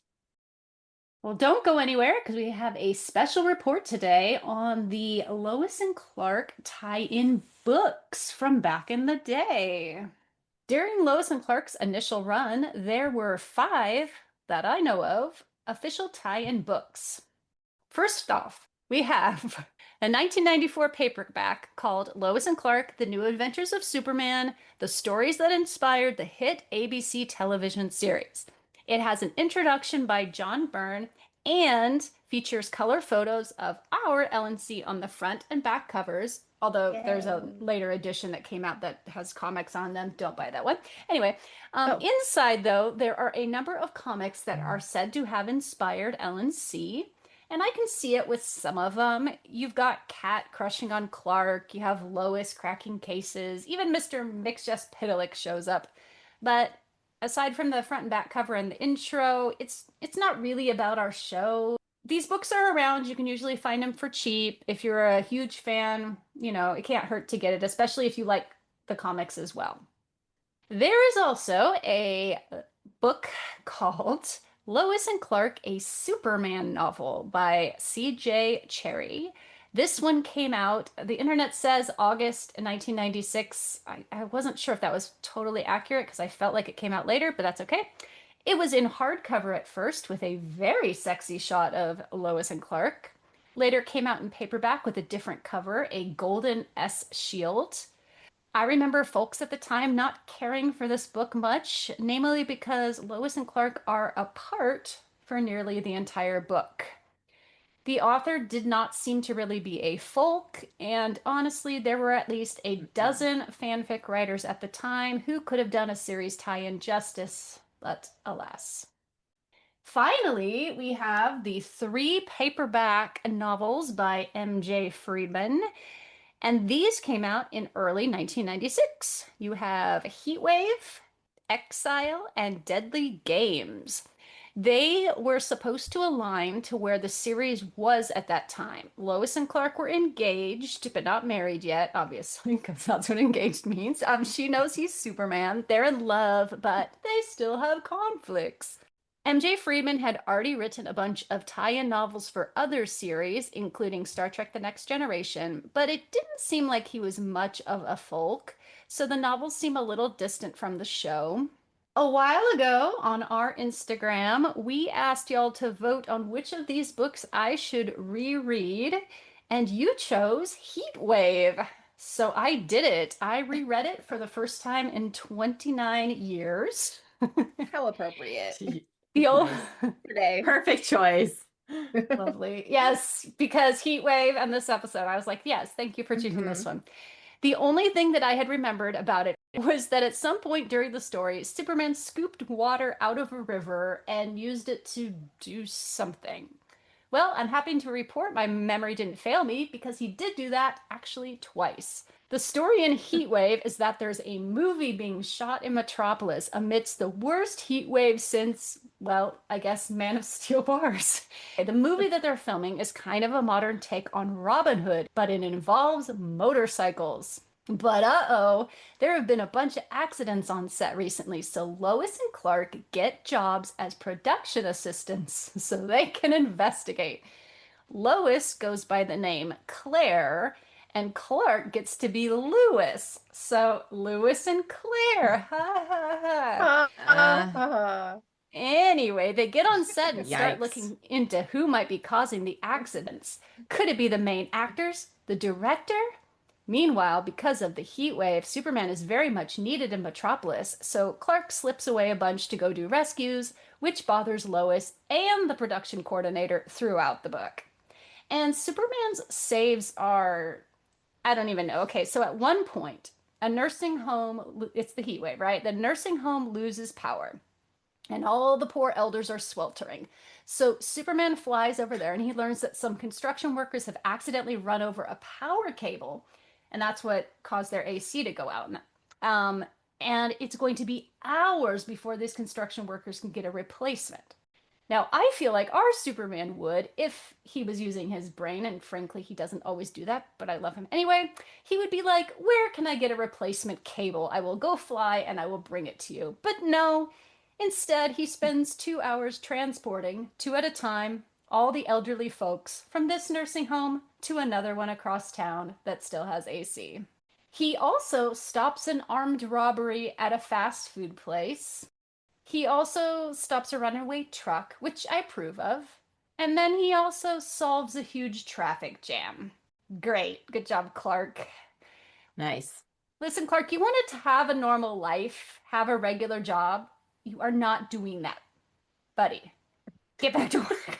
Well, don't go anywhere, because we have a special report today on the Lois and Clark tie-in books from back in the day. During Lois and Clark's initial run, there were 5, that I know of, official tie-in books. First off, we have a 1994 paperback called Lois and Clark, The New Adventures of Superman, The Stories That Inspired the Hit ABC television series. It has an introduction by John Byrne and features color photos of our LNC on the front and back covers. Although there's a later edition that came out that has comics on them. Don't buy that one. Anyway, inside, though, there are a number of comics that are said to have inspired LNC. And I can see it with some of them. You've got Kat crushing on Clark. You have Lois cracking cases. Even Mr. Mixjust shows up. But aside from the front and back cover and the intro, it's not really about our show. These books are around. You can usually find them for cheap. If you're a huge fan, it can't hurt to get it, especially if you like the comics as well. There is also a book called Lois and Clark, a Superman novel by C.J. Cherryh. This one came out, the internet says August 1996. I wasn't sure if that was totally accurate because I felt like it came out later, but that's okay. It was in hardcover at first with a very sexy shot of Lois and Clark. Later it came out in paperback with a different cover, a golden S shield. I remember folks at the time not caring for this book much, namely because Lois and Clark are apart for nearly the entire book. The author did not seem to really be a folk, and honestly, there were at least a dozen fanfic writers at the time who could have done a series tie-in justice, but alas. Finally, we have the 3 paperback novels by M.J. Friedman, and these came out in early 1996. You have Heatwave, Exile, and Deadly Games. They were supposed to align to where the series was at that time. Lois and Clark were engaged, but not married yet, obviously, because that's what engaged means. She knows he's Superman. They're in love, but they still have conflicts. M.J. Friedman had already written a bunch of tie-in novels for other series, including Star Trek: The Next Generation, but it didn't seem like he was much of a folk, so the novels seem a little distant from the show. A while ago on our Instagram, we asked y'all to vote on which of these books I should reread, and you chose Heatwave. So I did it. I reread it for the first time in 29 years. How appropriate. The old Perfect choice. Lovely. Yes, because Heatwave and this episode, I was like, yes, thank you for choosing this one. The only thing that I had remembered about it was that at some point during the story, Superman scooped water out of a river and used it to do something. Well, I'm happy to report my memory didn't fail me because he did do that actually twice. The story in Heatwave is that there's a movie being shot in Metropolis amidst the worst heat wave since, well, I guess Man of Steel bars. The movie that they're filming is kind of a modern take on Robin Hood, but it involves motorcycles. But uh-oh, there have been a bunch of accidents on set recently, so Lois and Clark get jobs as production assistants so they can investigate. Lois goes by the name Claire, and Clark gets to be Lewis. So Lewis and Claire, ha ha ha. Anyway, they get on set and start looking into who might be causing the accidents. Could it be the main actors? The director? Meanwhile, because of the heat wave, Superman is very much needed in Metropolis, so Clark slips away a bunch to go do rescues, which bothers Lois and the production coordinator throughout the book. And Superman's saves are, I don't even know. Okay, so at one point, a nursing home, it's the heat wave, right? The nursing home loses power, and all the poor elders are sweltering. So Superman flies over there, and he learns that some construction workers have accidentally run over a power cable, and that's what caused their AC to go out. And it's going to be hours before these construction workers can get a replacement. Now, I feel like our Superman would, if he was using his brain, and frankly, he doesn't always do that, but I love him anyway, he would be like, where can I get a replacement cable? I will go fly and I will bring it to you. But no, instead, he spends 2 hours transporting, 2 at a time, all the elderly folks from this nursing home to another one across town that still has AC. He also stops an armed robbery at a fast food place. He also stops a runaway truck, which I approve of. And then he also solves a huge traffic jam. Great. Good job, Clark. Nice. Listen, Clark, you wanted to have a normal life, have a regular job. You are not doing that. buddy, get back to work.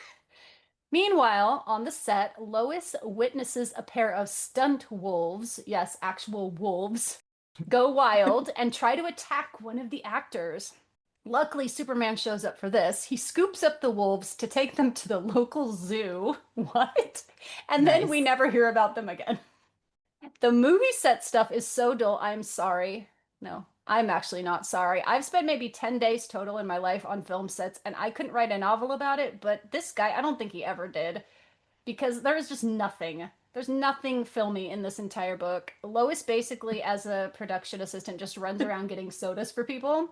Meanwhile, on the set, Lois witnesses a pair of stunt wolves, yes, actual wolves, go wild and try to attack one of the actors. Luckily, Superman shows up for this. He scoops up the wolves to take them to the local zoo. What? And then we never hear about them again. The movie set stuff is so dull. I'm sorry. No, I'm actually not sorry. I've spent maybe 10 days total in my life on film sets, and I couldn't write a novel about it, but this guy, I don't think he ever did, because there is just nothing. There's nothing filmy in this entire book. Lois basically, as a production assistant, just runs around getting sodas for people.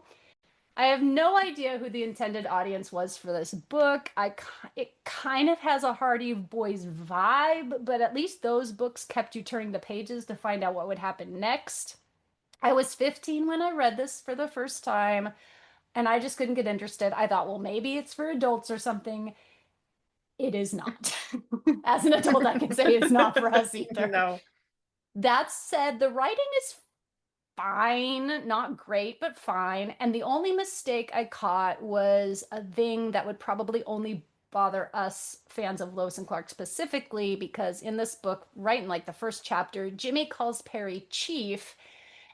I have no idea who the intended audience was for this book. It kind of has a Hardy Boys vibe, but at least those books kept you turning the pages to find out what would happen next. I was 15 when I read this for the first time, and I just couldn't get interested. I thought, well, maybe it's for adults or something. It is not. As an adult, I can say it's not for us either. No. That said, the writing is fine, not great, but fine. And the only mistake I caught was a thing that would probably only bother us fans of Lois and Clark specifically, because in this book, right in like the first chapter, Jimmy calls Perry Chief,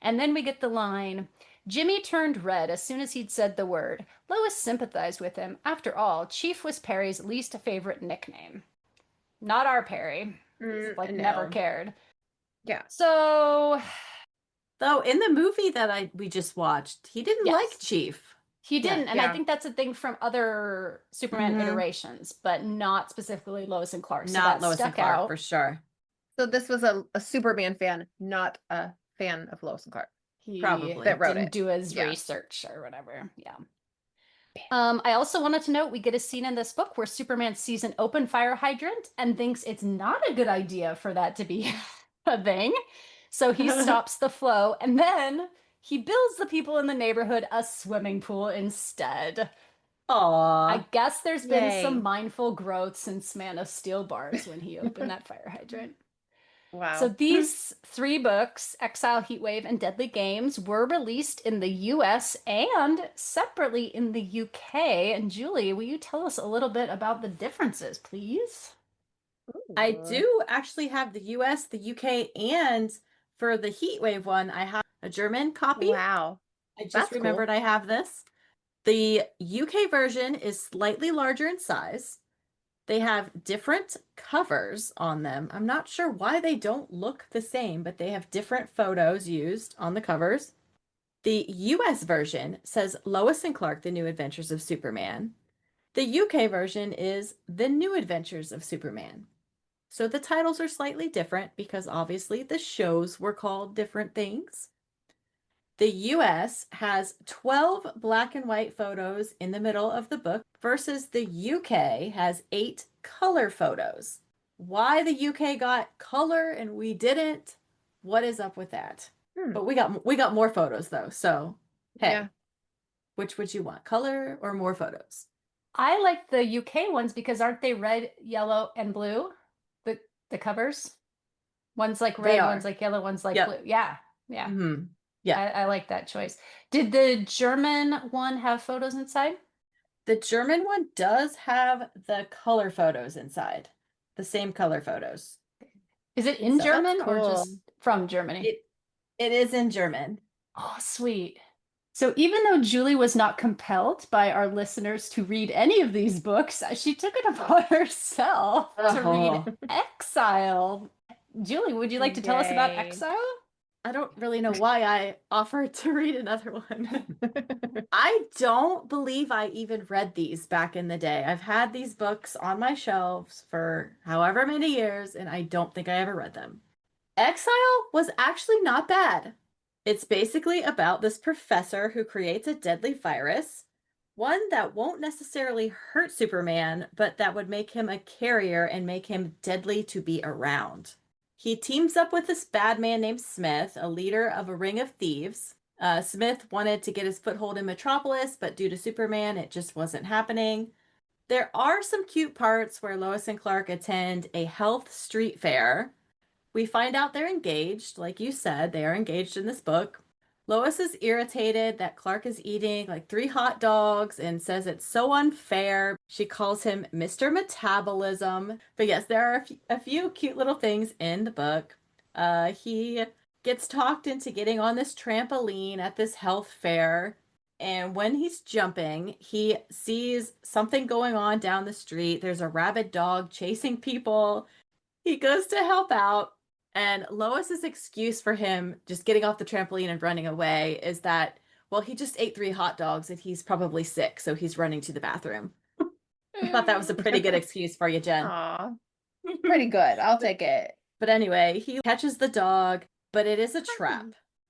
and then we get the line, Jimmy turned red as soon as he'd said the word. Lois sympathized with him. After all, Chief was Perry's least favorite nickname. Not our Perry. Never cared. Yeah. So... Though in the movie that we just watched, he didn't like Chief. He didn't, and I think that's a thing from other Superman iterations, but not specifically Lois and Clark. So Not that Lois and stuck Clark, out. for sure. So this was a Superman fan, not a fan of Lois and Clark. He Probably. That wrote didn't it. do his Yeah. research or whatever. Yeah. I also wanted to note we get a scene in this book where Superman sees an open fire hydrant and thinks it's not a good idea for that to be a thing. So he stops the flow, and then he builds the people in the neighborhood a swimming pool instead. Aww. I guess there's been Yay. some mindful growth since Man of Steel bars when he opened that fire hydrant. Wow. So these 3 books, Exile, Heatwave, and Deadly Games, were released in the US and separately in the UK. And Julie, will you tell us a little bit about the differences, please? I do actually have the US, the UK, and for the Heatwave one, I have a German copy. Wow. I just That's remembered cool. I have this. The UK version is slightly larger in size. They have different covers on them. I'm not sure why they don't look the same, but they have different photos used on the covers. The US version says Lois and Clark, The New Adventures of Superman. The UK version is The New Adventures of Superman. So the titles are slightly different because obviously the shows were called different things. The US has 12 black and white photos in the middle of the book versus the UK has 8 color photos. Why the UK got color and we didn't? What is up with that? But we got more photos though. So, hey. Yeah. Which would you want? Color or more photos? I like the UK ones because aren't they red, yellow, and blue? The covers? One's like red, one's like yellow, one's like blue. Yeah. Yeah. Mm-hmm. Yeah. I like that choice. Did the German one have photos inside? The German one does have the color photos inside. The same color photos. Is it in So German that's or cool. just from Germany? It is in German. Oh, sweet. So even though Julie was not compelled by our listeners to read any of these books, she took it upon herself to read Exile. Julie, would you like to tell us about Yay. Exile? I don't really know why I offered to read another one. I don't believe I even read these back in the day. I've had these books on my shelves for however many years, and I don't think I ever read them. Exile was actually not bad. It's basically about this professor who creates a deadly virus, one that won't necessarily hurt Superman, but that would make him a carrier and make him deadly to be around. He teams up with this bad man named Smith, a leader of a ring of thieves. Smith wanted to get his foothold in Metropolis, but due to Superman, it just wasn't happening. There are some cute parts where Lois and Clark attend a health street fair. We find out they're engaged. Like you said, they are engaged in this book. Lois is irritated that Clark is eating like 3 hot dogs and says it's so unfair. She calls him Mr. Metabolism. But yes, there are a few cute little things in the book. He gets talked into getting on this trampoline at this health fair. And when he's jumping, he sees something going on down the street. There's a rabid dog chasing people. He goes to help out. And Lois's excuse for him just getting off the trampoline and running away is that, well, he just ate 3 hot dogs and he's probably sick, so he's running to the bathroom. I thought that was a pretty good excuse for you, Jen. Aw. Pretty good. I'll take it. But anyway, he catches the dog, but it is a trap.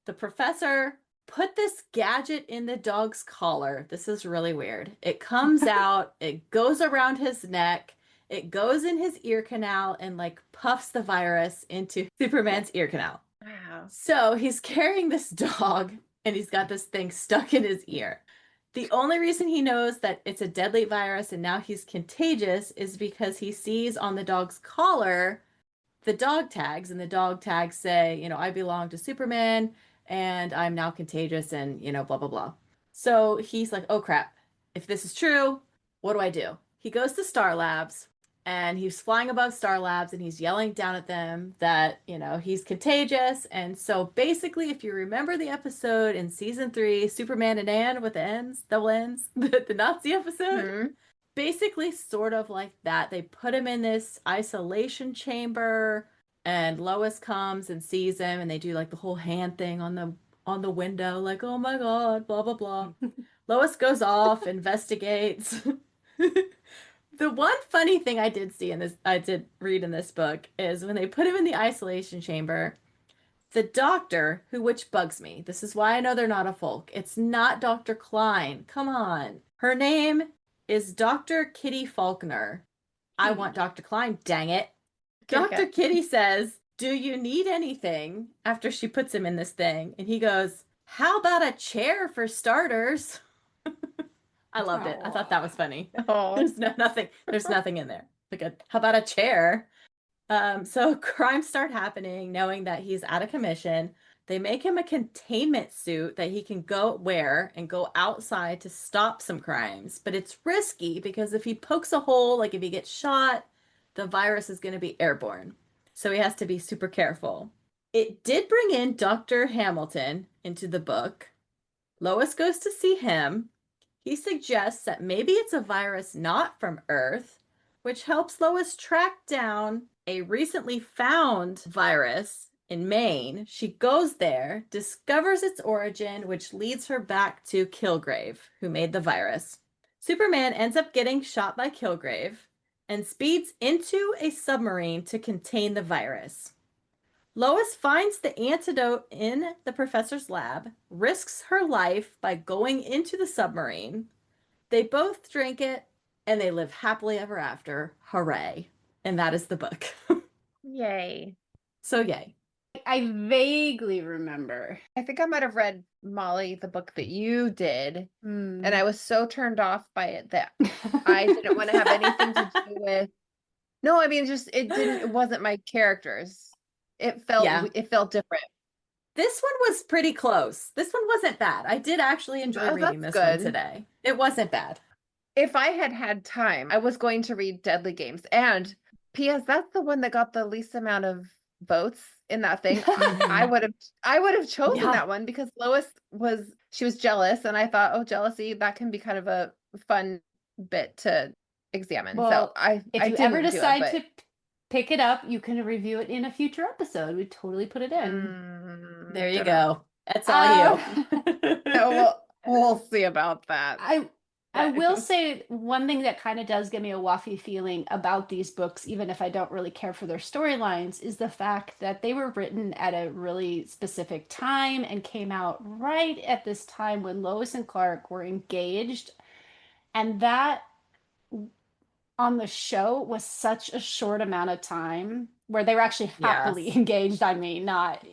The professor put this gadget in the dog's collar. This is really weird. It comes out, it goes around his neck, it goes in his ear canal and like puffs the virus into Superman's ear canal. Wow. So he's carrying this dog and he's got this thing stuck in his ear. The only reason he knows that it's a deadly virus and now he's contagious is because he sees on the dog's collar the dog tags, and the dog tags say, you know, I belong to Superman and I'm now contagious and, you know, blah, blah, blah. So he's like, oh crap, if this is true, what do I do? He goes to Star Labs. And he's flying above Star Labs and he's yelling down at them that, you know, he's contagious. And so basically, if you remember the episode in season 3, Superman and Anne with the N's, double N's, the Nazi episode, basically sort of like that. They put him in this isolation chamber and Lois comes and sees him and they do like the whole hand thing on the window, like, oh my God, blah, blah, blah. Lois goes off, investigates. The one funny thing I did read in this book is when they put him in the isolation chamber, the doctor, which bugs me. This is why I know they're not a folk. It's not Dr. Klein. Come on. Her name is Dr. Kitty Faulkner. I want Dr. Klein, dang it. Dr. Kitty says, do you need anything? After she puts him in this thing. And he goes, how about a chair for starters? I loved it. I thought that was funny. There's nothing in there. Like, how about a chair? So crimes start happening, knowing that he's out of commission. They make him a containment suit that he can wear and go outside to stop some crimes. But it's risky because if he pokes a hole, like if he gets shot, the virus is going to be airborne. So he has to be super careful. It did bring in Dr. Hamilton into the book. Lois goes to see him. He suggests that maybe it's a virus not from Earth, which helps Lois track down a recently found virus in Maine. She goes there, discovers its origin, which leads her back to Kilgrave, who made the virus. Superman ends up getting shot by Kilgrave and speeds into a submarine to contain the virus. Lois finds the antidote in the professor's lab, risks her life by going into the submarine. They both drink it, and they live happily ever after. Hooray. And that is the book. Yay. So yay. I vaguely remember. I think I might have read, Molly, the book that you did, and I was so turned off by it that I didn't want to have anything to do with... No, I mean, just, it wasn't my characters. It felt different. This one was pretty close. This one wasn't bad. I did actually enjoy reading this one today. It wasn't bad. If I had had time, I was going to read Deadly Games. And P.S., that's the one that got the least amount of votes in that thing. I would have chosen that one because Lois was jealous, and I thought, oh, jealousy, that can be kind of a fun bit to examine. Well, so if you ever decide to pick it up, you can review it in a future episode. We totally put it in. There you go. That's all you. We'll see about that. I will say one thing that kind of does give me a waffy feeling about these books, even if I don't really care for their storylines, is the fact that they were written at a really specific time and came out right at this time when Lois and Clark were engaged. And that on the show was such a short amount of time where they were actually happily engaged. I mean, not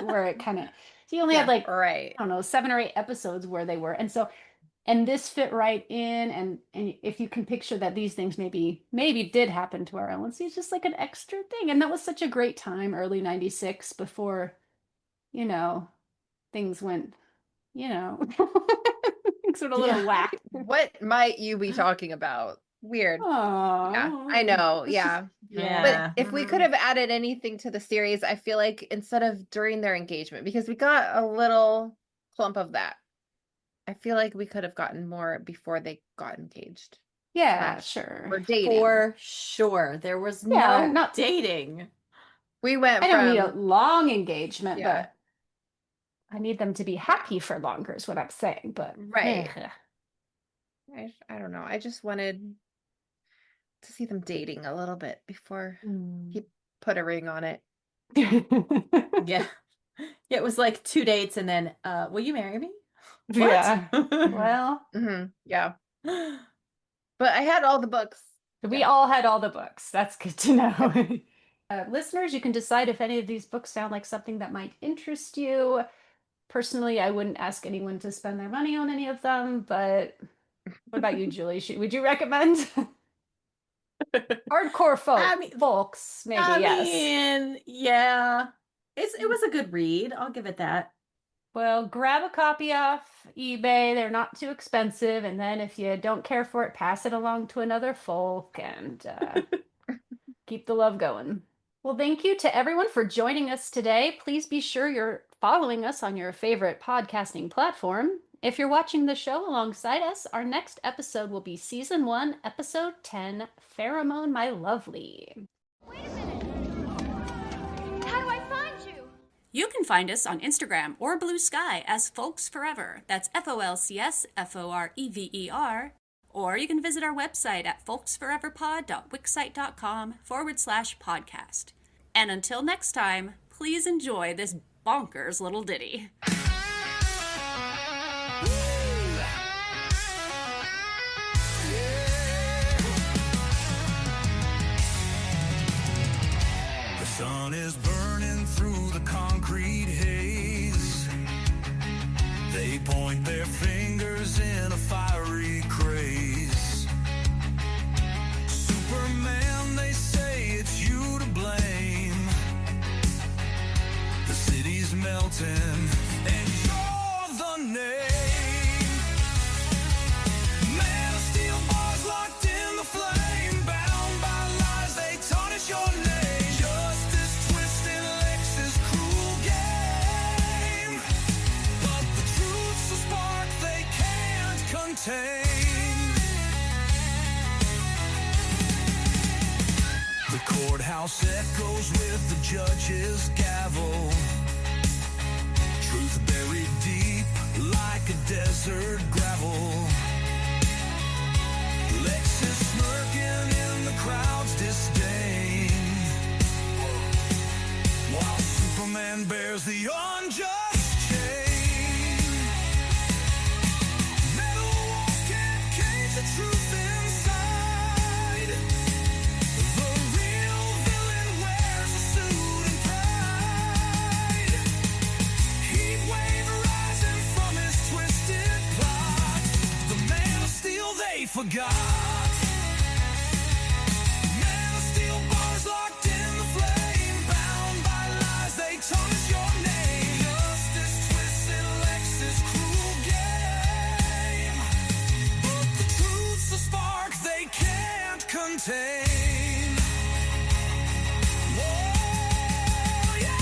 where it kind of, you only had like, I don't know, 7 or 8 episodes where they were. And so, and this fit right in. And if you can picture that these things maybe did happen to our LNC, it's just like an extra thing. And that was such a great time, early 96, before, you know, things went, things went a little whack. What might you be talking about? Weird. Oh, Yeah, I know. Yeah. Yeah. But if we could have added anything to the series, I feel like instead of during their engagement, because we got a little clump of that, I feel like we could have gotten more before they got engaged. Yeah, sure. Or dating. For sure. There was Yeah, no not dating. We went I don't need a from long engagement, Yeah. but I need them to be happy for longer is what I'm saying. But Right. I don't know. I just wanted to see them dating a little bit before he put a ring on it. Yeah. It was like 2 dates and then, will you marry me? What? Yeah. Well, Yeah. But I had all the books. we all had all the books. That's good to know. Listeners, you can decide if any of these books sound like something that might interest you. Personally, I wouldn't ask anyone to spend their money on any of them, but what about you, Julie? Would you recommend? Hardcore folks, maybe, yes. Yeah. It was a good read. I'll give it that. Well, grab a copy off eBay. They're not too expensive. And then if you don't care for it, pass it along to another folk and keep the love going. Well, thank you to everyone for joining us today. Please be sure you're following us on your favorite podcasting platform. If you're watching the show alongside us, our next episode will be Season 1, Episode 10, Pheromone My Lovely. How do I find you? You can find us on Instagram or Blue Sky as Folks Forever. That's FOLCSFOREVER. Or you can visit our website at folksforeverpod.wixsite.com/podcast. And until next time, please enjoy this bonkers little ditty. The sun is burning through the concrete haze. They point their fingers in a fiery craze. Superman, they say it's you to blame. The city's melting and you're the name. Man of steel bars locked in the flame. Bound by lies, they tarnish your name. Justice twisting Lex's cruel game. But the truth's a spark they can't contain. The courthouse echoes with the judge's gavel. Truth buried deep like a desert gravel. Lex is smirking in the crowd's disdain, while Superman bears the unjust chain. Metal walls can't cage the truth inside. The real villain wears a suit and pride. Heatwave rising from his twisted plot. The man of steel they forgot. Man of steel bars locked in the flame. Bound by lies, they tarnish your name. Justice twisting Lex's cruel game. But the truth's a spark they can't contain. Whoa, yeah.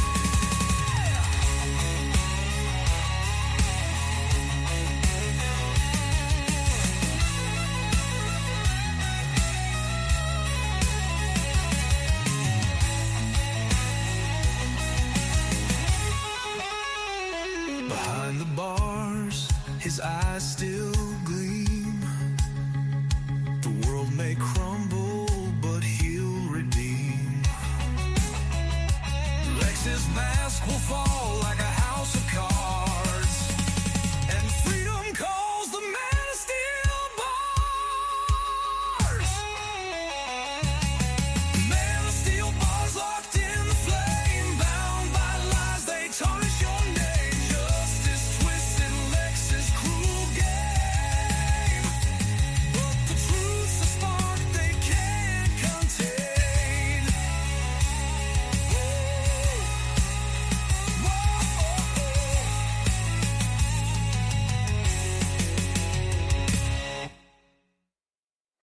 Behind the bars, his eyes still gleam. The world may crumble, but he'll redeem. Lex's mask will fall like a house of cards.